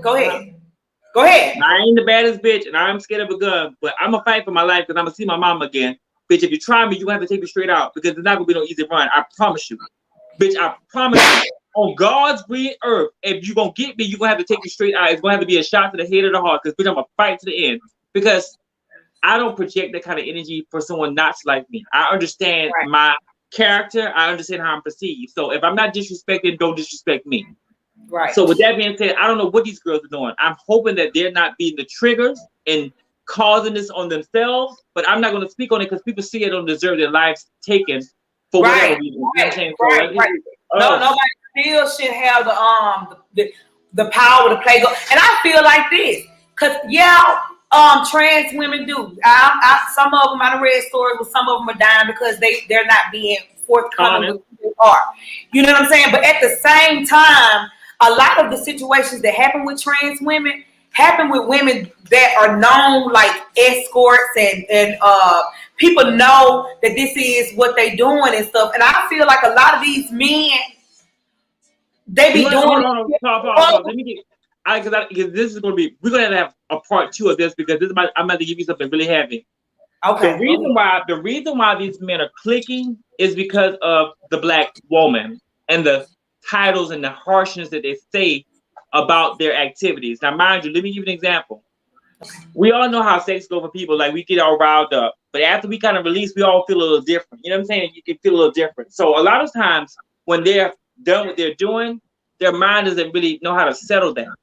Go ahead. Go ahead. I ain't the baddest bitch, and I'm scared of a gun, but I'm gonna fight for my life because I'm gonna see my mama again. Bitch, if you try me, you have to take me straight out because it's not gonna be no easy run. I promise you. Bitch, I promise you. On God's green earth, if you gonna get me, you gonna have to take me straight out. It's gonna have to be a shot to the head of the heart because bitch, I'm gonna fight to the end. Because I don't project that kind of energy for someone not like me. I understand my character. I understand how I'm perceived. So if I'm not disrespected, don't disrespect me. Right. So with that being said, I don't know what these girls are doing. I'm hoping that they're not being the triggers and causing this on themselves. But I'm not going to speak on it because people see it don't deserve their lives taken for whatever reason. Nobody still should have the power to play. And I feel like this because trans women do. Some of them, I read stories where some of them are dying because they're not being forthcoming with who they are. You know what I'm saying? But at the same time, a lot of the situations that happen with trans women happen with women that are known like escorts and people know that this is what they doing and stuff. And I feel like a lot of these men, they be doing. Let me get because this is going to be. We're going to have a part 2 of this because I'm about to give you something really heavy. Okay. The reason why these men are clicking is because of the black woman and the titles and the harshness that they say about their activities. Now, mind you, let me give you an example. We all know how sex goes for people. Like, we get all riled up. But after we kind of release, we all feel a little different. You know what I'm saying? You can feel a little different. So a lot of times when they're done what they're doing, their mind doesn't really know how to settle down.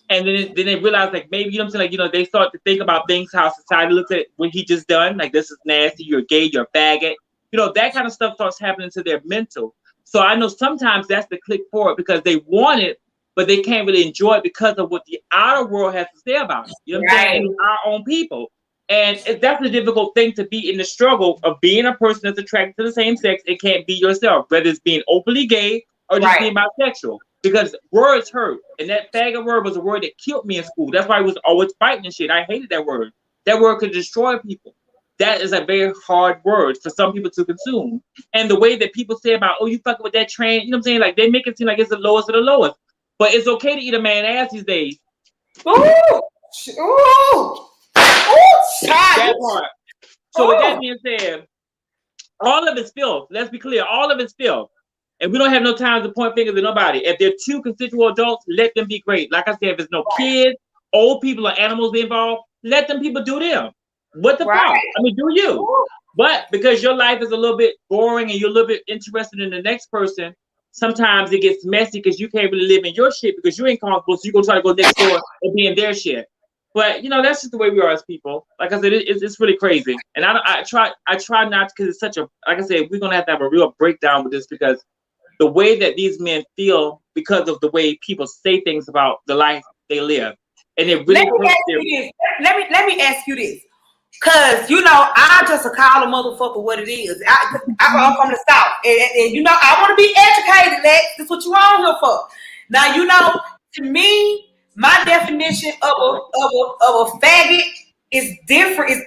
And then they realize, like, maybe, you know what I'm saying? Like, they start to think about things, how society looks at what he just done. Like, this is nasty. You're gay. You're a faggot. That kind of stuff starts happening to their mental. So I know sometimes that's the click for it because they want it, but they can't really enjoy it because of what the outer world has to say about it. You know what I'm saying? Our own people. And that's a difficult thing to be in the struggle of being a person that's attracted to the same sex. It can't be yourself, whether it's being openly gay or just being bisexual. Because words hurt. And that faggot word was a word that killed me in school. That's why I was always fighting and shit. I hated that word. That word could destroy people. that is a very hard word for some people to consume. And the way that people say about, oh, you fucking with that trans, you know what I'm saying? Like they make it seem like it's the lowest of the lowest. But it's okay to eat a man ass these days. Ooh, ooh, That part. So with that being said, all of it's filth. Let's be clear, all of it's filth. And we don't have no time to point fingers at nobody. If they're two consensual adults, let them be great. Like I said, if there's no kids, old people, or animals involved, let them people do them. What the fuck? I mean, do you? Ooh. But because your life is a little bit boring and you're a little bit interested in the next person, sometimes it gets messy because you can't really live in your shit because you ain't comfortable. So you're going to try to go next door and be in their shit. But, you know, that's just the way we are as people. Like I said, it's really crazy. And I try not to, because it's such a, like I said, we're going to have a real breakdown with this because the way that these men feel because of the way people say things about the life they live. And it really let me ask you this. Cause you know, I just call a motherfucker what it is. I'm from the South, and you know, I want to be educated. That's what you on here for. Now, you know, to me, my definition of a faggot is different. Is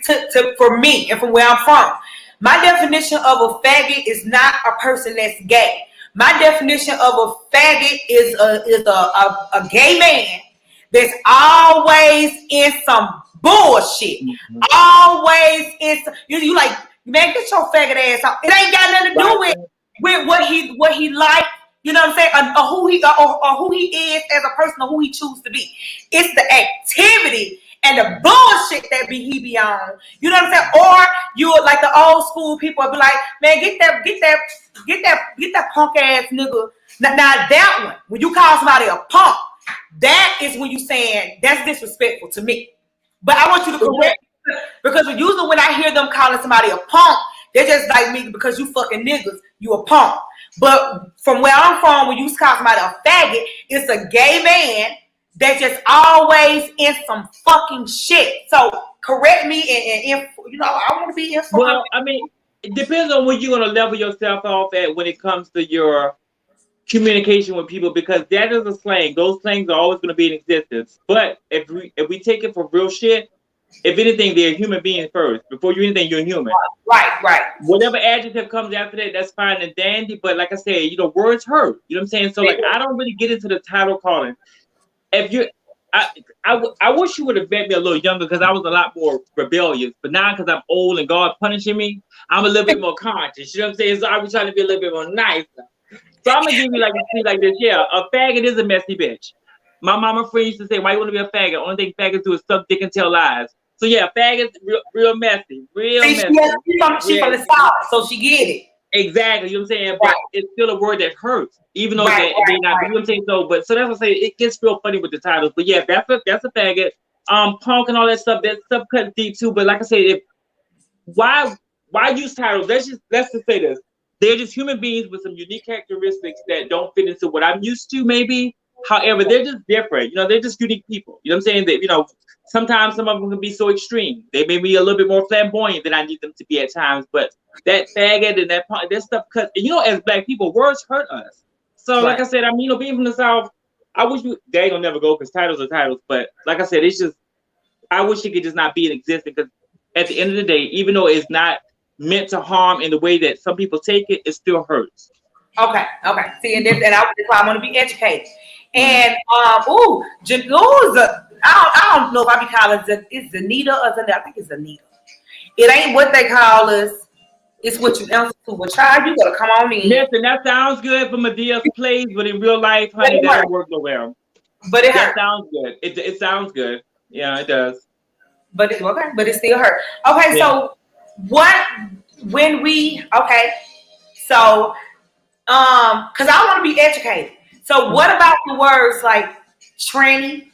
for me and from where I'm from. My definition of a faggot is not a person that's gay. My definition of a faggot is a gay man that's always in some bullshit. Mm-hmm. Always in some, you like, man, get your faggot ass out. It ain't got nothing to do with what he like, you know what I'm saying, or who he is as a person, or who he chooses to be. It's the activity and the bullshit that he be on. You know what I'm saying? Or you like the old school people be like, man, get that punk ass nigga. Now that one, when you call somebody a punk, that is when you saying that's disrespectful to me. But I want you to correct me, because usually when I hear them calling somebody a punk, they're just like me because you fucking niggas, you a punk. But from where I'm from, when you call somebody a faggot, it's a gay man that's just always in some fucking shit. So correct me and you know, I want to be informed. Well, I mean, it depends on where you're gonna level yourself off at when it comes to your communication with people, because that is a slang. Those slangs are always going to be in existence. But if we take it for real shit, if anything, they're human beings first. Before you anything, you're human. Right. Whatever adjective comes after that, that's fine and dandy. But like I said, you know, words hurt. You know what I'm saying? So like, I don't really get into the title calling. If you, I wish you would have met me a little younger, because I was a lot more rebellious. But now, because I'm old and God punishing me, I'm a little bit more conscious. You know what I'm saying? So I was trying to be a little bit more nice. So I'm gonna give you like this. Yeah, a faggot is a messy bitch. My mama friend used to say, "Why you want to be a faggot? Only thing faggots do is suck dick and tell lies." So yeah, faggots real messy, messy. She from the South, so she get it. Exactly, you know what I'm saying? But it's still a word that hurts, even though they not. You know what I'm saying? So, so that's what I'm saying. It gets real funny with the titles. But yeah, that's a faggot. Punk and all that stuff. That stuff cuts deep too. But like I said, why use titles? Let's just say this. They're just human beings with some unique characteristics that don't fit into what I'm used to, maybe. However, they're just different. You know, they're just unique people. You know what I'm saying? That, you know, sometimes some of them can be so extreme. They may be a little bit more flamboyant than I need them to be at times. But that faggot and that stuff cuts. And, you know, as Black people, words hurt us. So, like I said, I mean, you know, being from the South, I wish they ain't gonna never go, because titles are titles. But like I said, it's just, I wish it could just not be in existence, because at the end of the day, even though it's not meant to harm in the way that some people take it, it still hurts. Okay. See, and that's why I want to be educated. And I don't know if I be calling it's Zanita or Zanita. I think it's Zanita. It ain't what they call us. It's what you answer to. Well, child, you gotta come on in. Listen, that sounds good for Medea's plays, but in real life, honey, that don't work nowhere. But that sounds good. It sounds good. Yeah, it does. But it still hurt. Okay, yeah. So so because I want to be educated. So what about the words like tranny?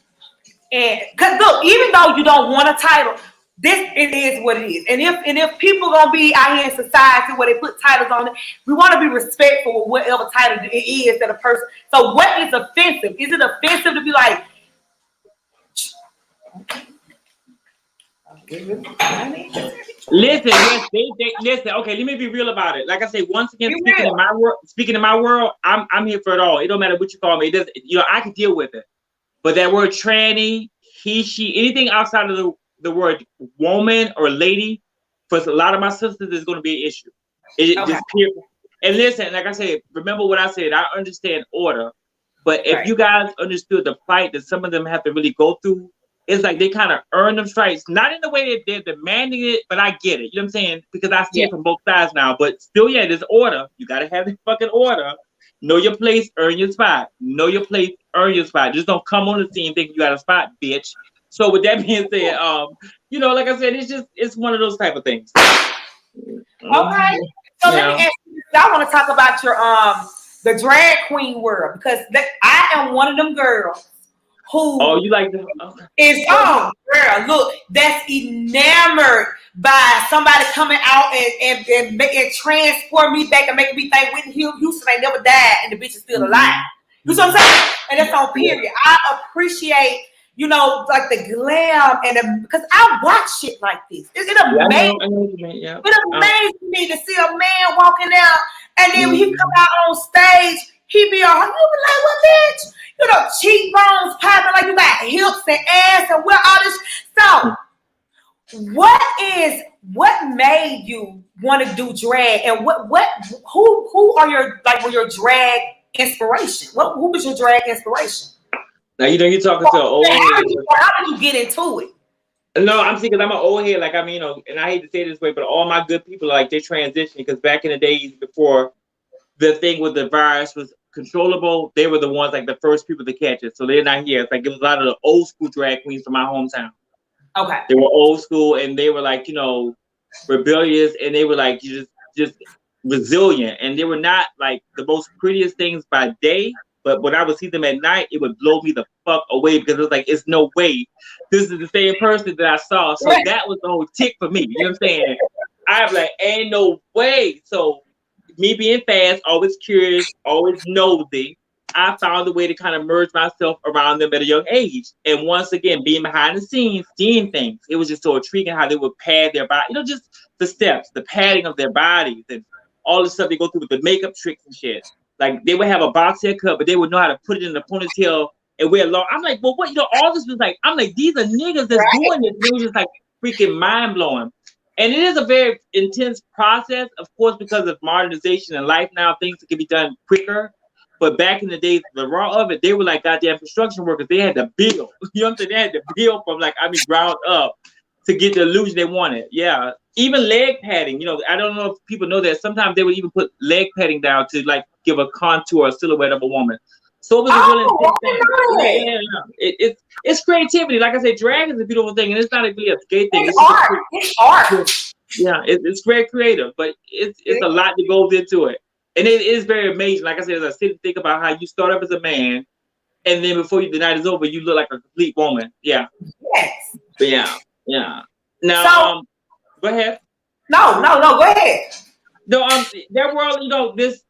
And because look, even though you don't want a title, it is what it is. And if people gonna be out here in society where they put titles on it, we want to be respectful of whatever title it is that a person. So what is offensive? Is it offensive to be like? Listen, yes, they listen. Okay, let me be real about it. Like I say, once again, speaking in my world, I'm here for it all. It don't matter what you call me. It doesn't, you know, I can deal with it. But that word tranny, he, she, anything outside of the word woman or lady, For a lot of my sisters, it's going to be an issue. It just and listen, like I said, remember what I said. I understand order, but if you guys understood the plight that some of them have to really go through, it's like they kind of earn them stripes. Not in the way that they're demanding it, but I get it. You know what I'm saying? Because I see it from both sides now. But still, there's order. You got to have the fucking order. Know your place, earn your spot. Know your place, earn your spot. Just don't come on the scene thinking you got a spot, bitch. So with that being said, like I said, it's one of those type of things. Okay. So let me ask you, I want to talk about your the drag queen world, because I am one of them girls who you like the is girl, look, that's enamored by somebody coming out and transport me back and making me think Whitney Houston ain't never died and the bitch is still alive. You know what I'm saying? And that's on period. I appreciate, like the glam because I watch shit like this. It amazes me. It amazes me to see a man walking out and then when he come out on stage, he be all, you be like, what bitch? Cheekbones popping like you got hips and ass and all this. So what made you want to do drag, and who are your drag inspiration? Who was your drag inspiration? Now you're talking to an old head. How did you get into it? No, I'm saying because I'm an old head. Like, and I hate to say it this way, but all my good people, like, they transitioned because back in the days before the thing with the virus was controllable, they were the ones, like, the first people to catch it. So they're not here. It's like it was a lot of the old school drag queens from my hometown. Okay. They were old school and they were like, rebellious, and they were like just resilient, and they were not like the most prettiest things by day. But when I would see them at night, it would blow me the fuck away because it was like, it's no way this is the same person that I saw. So that was the whole tick for me. You know what I'm saying? I'm like, ain't no way. So me being fast, always curious, always nosy, I found a way to kind of merge myself around them at a young age. And once again, being behind the scenes, seeing things, it was just so intriguing how they would pad their body, just the steps, the padding of their bodies, and all the stuff they go through with the makeup tricks and shit. Like, they would have a box haircut, but they would know how to put it in a ponytail and wear long. I'm like, well, what? All this was like, I'm like, these are niggas that's doing this. It was just like freaking mind blowing. And it is a very intense process, of course, because of modernization and life now, things can be done quicker. But back in the days, the raw of it, they were like goddamn construction workers. They had to build. You know what I'm saying? They had to build from ground up to get the illusion they wanted. Yeah. Even leg padding, I don't know if people know that sometimes they would even put leg padding down to like give a contour or silhouette of a woman. So it was a really intense thing. It's creativity. Like I said, drag is a beautiful thing, and it's not really a gay thing. It's art. It's art. Yeah, it's very creative, but it's a lot that goes into it. And it is very amazing. Like I said, as I sit and think about how you start up as a man, and then before the night is over, you look like a complete woman. Yeah. Yes. But yeah. Now, go ahead. No, go ahead. No, that world, this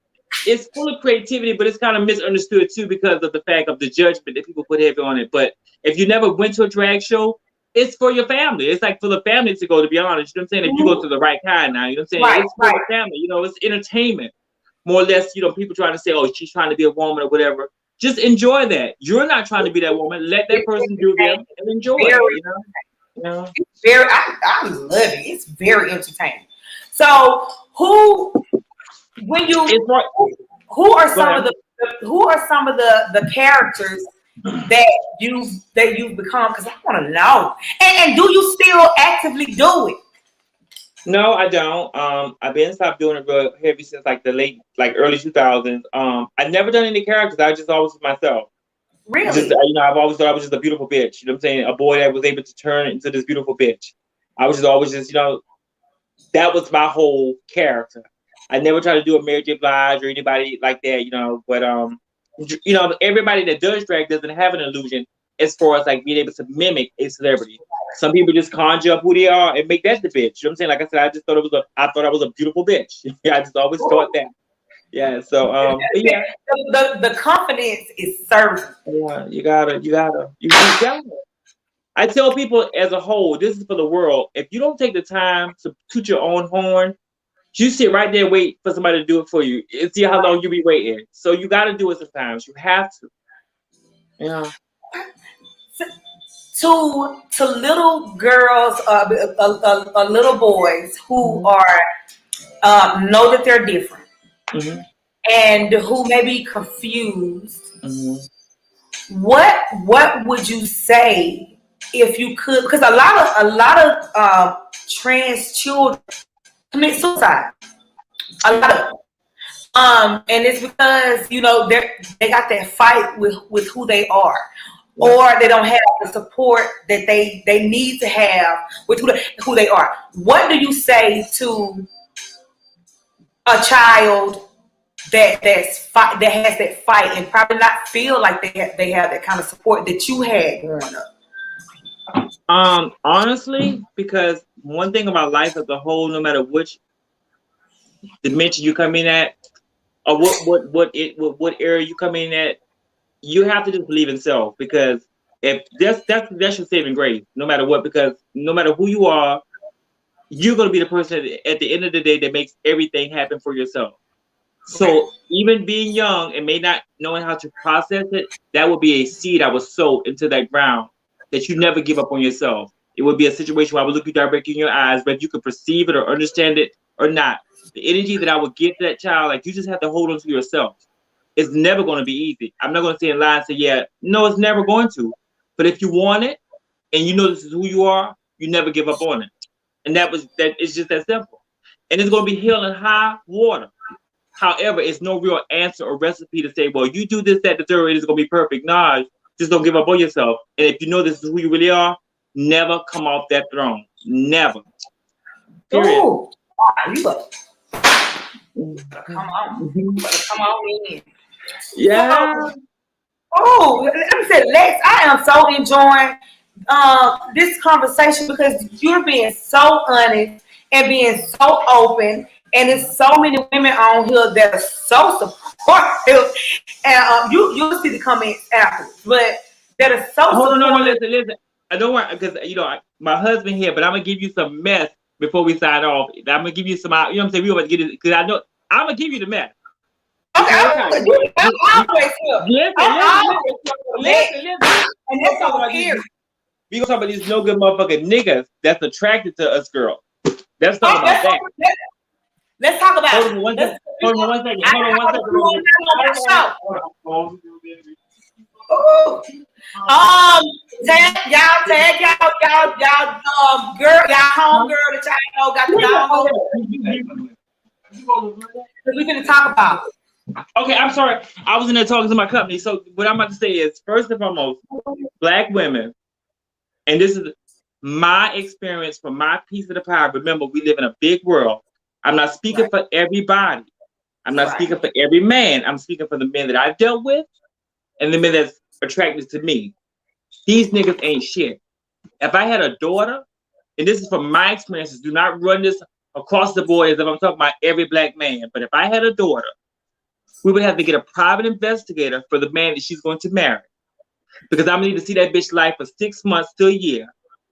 is full of creativity, but it's kind of misunderstood too because of the fact of the judgment that people put heavy on it. But if you never went to a drag show, it's for your family. It's like for the family to go, to be honest. You know what I'm saying? If you go to the right kind now, you know what I'm saying? It's for the family. It's entertainment. More or less, people trying to say, oh, she's trying to be a woman or whatever. Just enjoy that. You're not trying to be that woman. Let that person do them and enjoy it. It's very, I love it. It's very entertaining. So who are some of the characters that you've become? Because I want to know. And do you still actively do it? No, I don't. I've been stopped doing it real heavy since like the early 2000s. I've never done any characters. I just always was myself. Really? Just, I've always thought I was just a beautiful bitch. You know what I'm saying? A boy that was able to turn into this beautiful bitch. I was just always just, that was my whole character. I never tried to do a Mary J. Blige or anybody like that, but everybody that does drag doesn't have an illusion as far as like being able to mimic a celebrity. Some people just conjure up who they are and make that the bitch. You know what I'm saying? Like I said, I thought I was a beautiful bitch. I just always thought that. Yeah. So yeah. The confidence is certain. Yeah, you gotta. I tell people as a whole, this is for the world. If you don't take the time to toot your own horn, you sit right there and wait for somebody to do it for you and see how long you be waiting. So you got to do it sometimes. You have to. Yeah. to little girls, little boys who are know that they're different and who may be confused. What would you say if you could? Because a lot of trans children commit suicide. A lot of them. And it's because they got that fight with who they are, or they don't have the support that they need to have with who they are. What do you say to a child that has that fight and probably not feel like they have that kind of support that you had growing up? Honestly, because one thing about life as a whole, no matter which dimension you come in at, or what area you come in at, you have to just believe in self, because if that's your saving grace, no matter what, because no matter who you are, you're gonna be the person at the end of the day that makes everything happen for yourself. So even being young and may not knowing how to process it, that would be a seed I would sow into that ground, that you never give up on yourself. It would be a situation where I would look you directly in your eyes, whether you could perceive it or understand it or not. The energy that I would give that child, like, you just have to hold on to yourself. It's never going to be easy. I'm not going to say in lie and say, yeah, no, it's never going to. But if you want it and you know this is who you are, you never give up on it. And it's just that simple. And it's going to be hell in high water. However, it's no real answer or recipe to say, well, you do this, that, the third, and it's going to be perfect. Nah, just don't give up on yourself. And if you know this is who you really are, never come off that throne. Never. Period. Ooh, you better come on. Come on in. Yeah. Oh, let me say, Lex, I am so enjoying this conversation because you're being so honest and being so open. And there's so many women on here that are so supportive. And you'll see the comments afterwards, but that are so supportive. No, listen. I don't want, because, my husband here, but I'm going to give you some mess before we sign off. I'm going to give you some, you know what I'm saying? We want to get it, because I know, I'm going to give you the mess. Okay, I'm always here. Listen. And that's all about here. We gonna talk about these no good motherfucking niggas that's attracted to us girls. Let's talk about that. Let's talk about it. Hold on one second. Tag y'all, girl, y'all home girl that y'all know got the dog. We're gonna talk about it. Okay, I'm sorry. I was in there talking to my company. So what I'm about to say is, first and foremost, Black women, and this is my experience from my piece of the pie. Remember, we live in a big world. I'm not speaking for everybody. I'm not speaking for every man. I'm speaking for the men that I've dealt with and the men that's attracted to me. These niggas ain't shit. If I had a daughter, and this is from my experiences, do not run this across the board as if I'm talking about every Black man. But if I had a daughter, we would have to get a private investigator for the man that she's going to marry. Because I'm going to need to see that bitch life for 6 months to a year.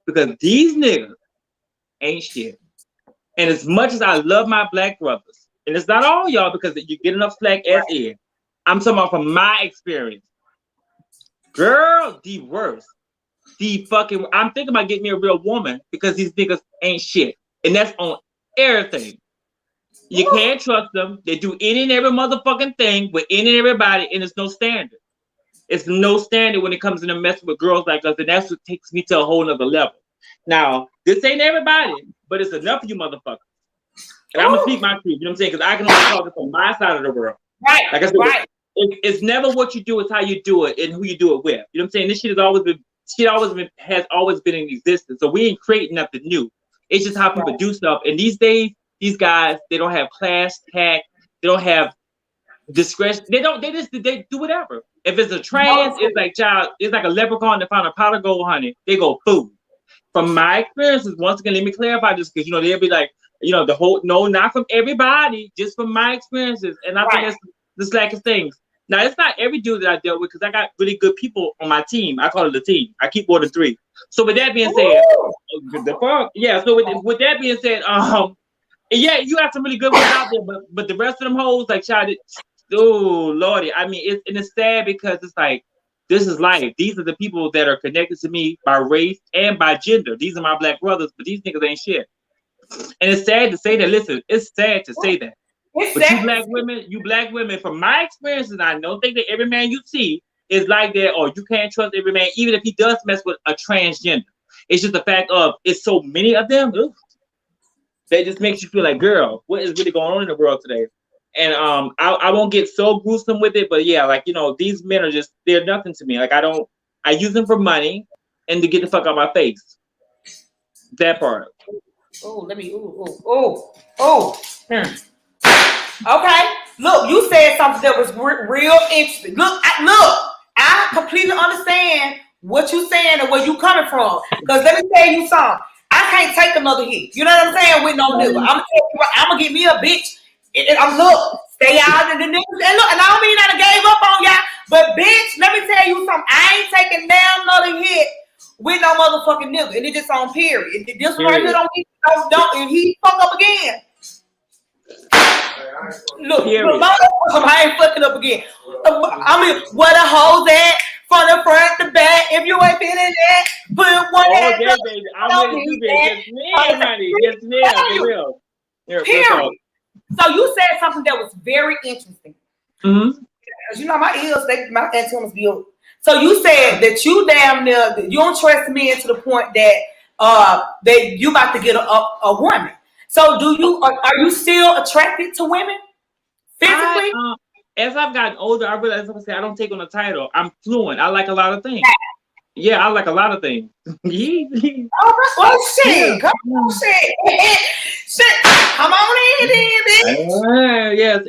Because these niggas ain't shit. And as much as I love my Black brothers, and it's not all y'all because you get enough slack as is, I'm talking about from my experience. Girl, the worst. I'm thinking about getting me a real woman because these niggas ain't shit. And that's on everything. You can't trust them. They do any and every motherfucking thing with any and everybody, and it's no standard. It's no standard when it comes to messing with girls like us, and that's what takes me to a whole nother level. Now, this ain't everybody, but it's enough of you motherfuckers. And I'm gonna speak my truth, you know what I'm saying? Because I can only talk from my side of the world. Right. Like I said, it's never what you do, it's how you do it and who you do it with. You know what I'm saying? This shit has always been in existence. So we ain't creating nothing new. It's just how people do stuff. And these days, these guys, they don't have class, tact, they don't have discretion. They do whatever. If it's a trans, it's like a leprechaun that found a pot of gold, honey. They go food. From my experiences, once again, let me clarify this because they'll be like, the whole not from everybody, just from my experiences. And I think that's the slackest things. Now it's not every dude that I dealt with because I got really good people on my team. I call it a team. I keep more than 3. So with that being said, So with that being said, you have some really good ones out there, but the rest of them hoes, like child, oh lordy, I mean, it's sad because it's like This is life. These are the people that are connected to me by race and by gender. These are my black brothers, but these niggas ain't shit. And it's sad to say that. Listen, it's sad to say that. But you black women, from my experiences, I don't think that every man you see is like that, or you can't trust every man, even if he does mess with a transgender. It's just the fact of it's so many of them. Oof, that just makes you feel like, girl, what is really going on in the world today? And I won't get so gruesome with it, but yeah, like, you know, these men are just, they're nothing to me. Like, I use them for money and to get the fuck out of my face. That part. Okay, look, you said something that was real interesting. Look, I completely understand what you saying and where you coming from. Because let me tell you something. I can't take another hit. You know what I'm saying? With no nigga. I'm gonna get me a bitch. Look, stay out of the news. And look, and I don't mean I done gave up on y'all, but bitch, let me tell you something. I ain't taking down another hit with no motherfucking nigga. And it just on period. This one right here don't if he fuck up again. Look, I ain't fucking up again. I mean, where the hoes at? From the front to back. If you ain't feeling that, put one at yeah, baby. I'm with you, baby. Yes, ma'am. Period. So you said something that was very interesting. Mm-hmm. Because you know my ears, my antennas be open. So you said that you damn near, you don't trust me to the point that you about to get a woman. So are you still attracted to women physically? As I've gotten older, I realized I don't take on the title. I'm fluent. I like a lot of things. Yeah, I like a lot of things. Shit. Come on, shit. Shit. Come on in, bitch. Yes,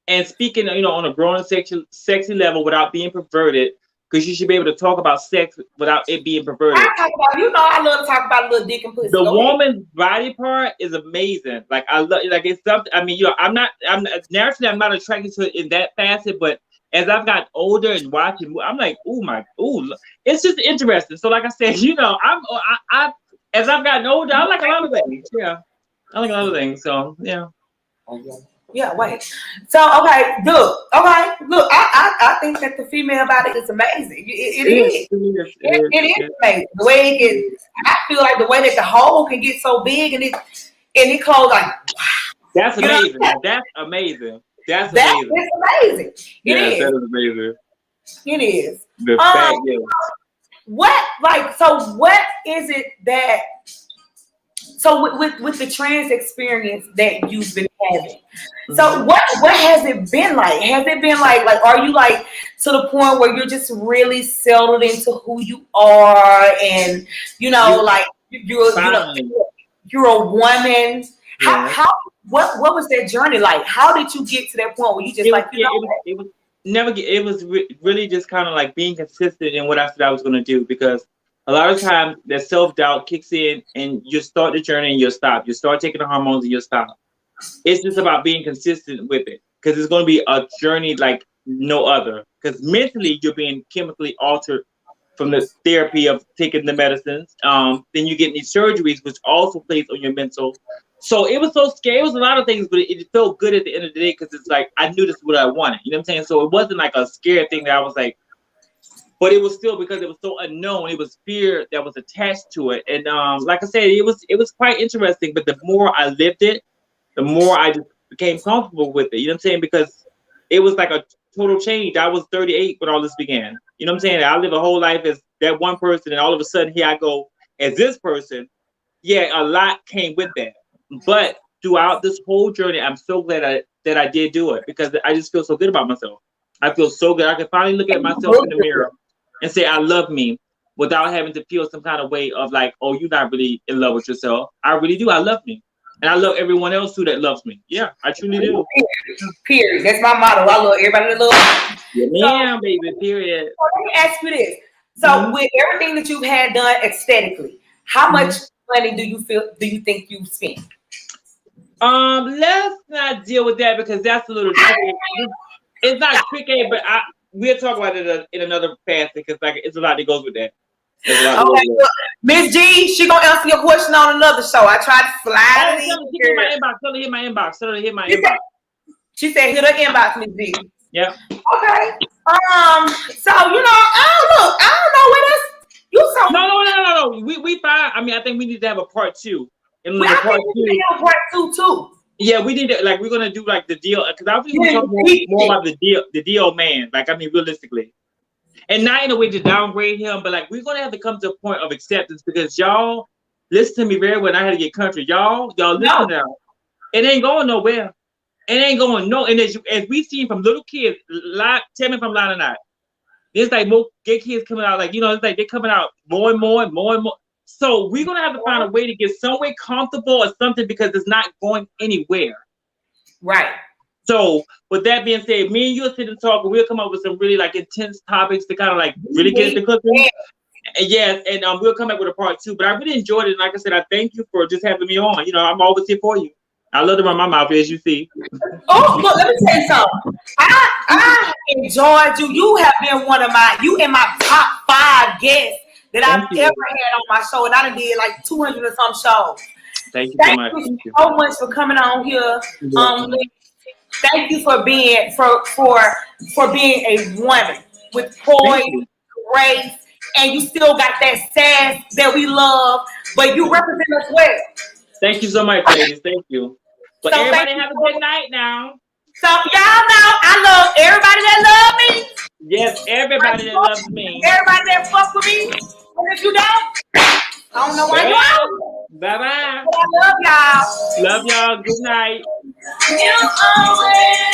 and speaking, you know, on a grown sexy level without being perverted, because you should be able to talk about sex without it being perverted. I love to talk about a little dick and pussy. The woman's body part is amazing. Like I love, like it's something. I mean, you know, I'm not naturally I'm not attracted to it in that facet, but as I've gotten older and watching, I'm like, it's just interesting. So, like I said, you know, I as I've gotten older, I like a lot of things. Yeah, I like a lot of things. So, yeah. Yeah, wait. So, look. I think that the female body is amazing. It is. It is amazing. The way it is. I feel like the way that the hole can get so big and it closed like, wow. That's amazing. That's amazing. That's amazing. It is. That is amazing. It is. The fact is. What is it that? So with the trans experience that you've been having, so what has it been like? Has it been like are you like to the point where you're just really settled into who you are and you know like you're a woman? Yeah. How what was that journey like? How did you get to that point where you just it was really just kind of like being consistent in what I said I was going to do, because a lot of times that self-doubt kicks in and you start the journey and you'll stop. You start taking the hormones and you'll stop. It's just about being consistent with it, because it's going to be a journey like no other. Because mentally you're being chemically altered from the therapy of taking the medicines. Then you get these surgeries, which also plays on your mental. So it was so scary. It was a lot of things, but it felt good at the end of the day, because it's like I knew this is what I wanted. You know what I'm saying? So it wasn't like a scary thing that I was like, but it was still, because it was so unknown. It was fear that was attached to it. And like I said, it was quite interesting. But the more I lived it, the more I just became comfortable with it. You know what I'm saying? Because it was like a total change. I was 38 when all this began. You know what I'm saying? I live a whole life as that one person, and all of a sudden here I go as this person. Yeah, a lot came with that. But throughout this whole journey, I'm so glad that I did do it, because I just feel so good about myself. I feel so good. I can finally look at myself in the mirror and say I love me without having to feel some kind of way of like, oh, you're not really in love with yourself. I really do. I love me. And I love everyone else too that loves me. Yeah, I truly do. Period. That's my motto. I love everybody that loves me. Yeah, baby, period. So let me ask you this. So with everything that you've had done aesthetically, how much money do you think you've spent? Let's not deal with that, because that's a little tricky. It's not tricky, but we'll talk about it in another facet, because like it's a lot that goes with that. Okay, Miss G, she gonna answer your question on another show. I tried to slide it in. Tell her to hit my inbox. She said hit her inbox, Miss G. Yeah. Okay. So I don't know where that's you so. No. We fine. I mean, I think we need to have a part 2. And Well, the I part think we need 2. to have part 2 too. Yeah, we need to like we're gonna do like the deal because I was gonna Yeah, talk more about the deal man. Like I mean, realistically, and not in a way to downgrade him, but like we're gonna have to come to a point of acceptance because y'all listen to me very well. And I had to get country. Y'all listen now. It ain't going nowhere. It ain't going no. And as we see from little kids, tell me if I'm lying or not. There's like more gay kids coming out. Like it's like they're coming out more and more and more and more. So we're gonna have to find a way to get some way comfortable or something because it's not going anywhere. Right. So with that being said, me and you will sit and talk, and we'll come up with some really like intense topics to kind of like really get into cooking. Yeah. And yes, and we'll come up with a part 2. But I really enjoyed it. And like I said, I thank you for just having me on. I'm always here for you. I love to run my mouth, as you see. Oh, look, let me tell you something. I enjoyed you. You have been you in my top 5 guests that I've ever had on my show, and I done did like 200 or some shows. Thank you Thank you so much for coming on here. Thank you for being for being a woman with poise, grace, and you still got that sass that we love, but you represent us well. Thank you so much, ladies. Thank you. But so everybody have a good night now. So y'all know I love everybody that love me. Yes, everybody that loves me. Everybody that fuck with me. And if you don't, I don't know why you out. Bye-bye. I love y'all. Love y'all. Good night. You always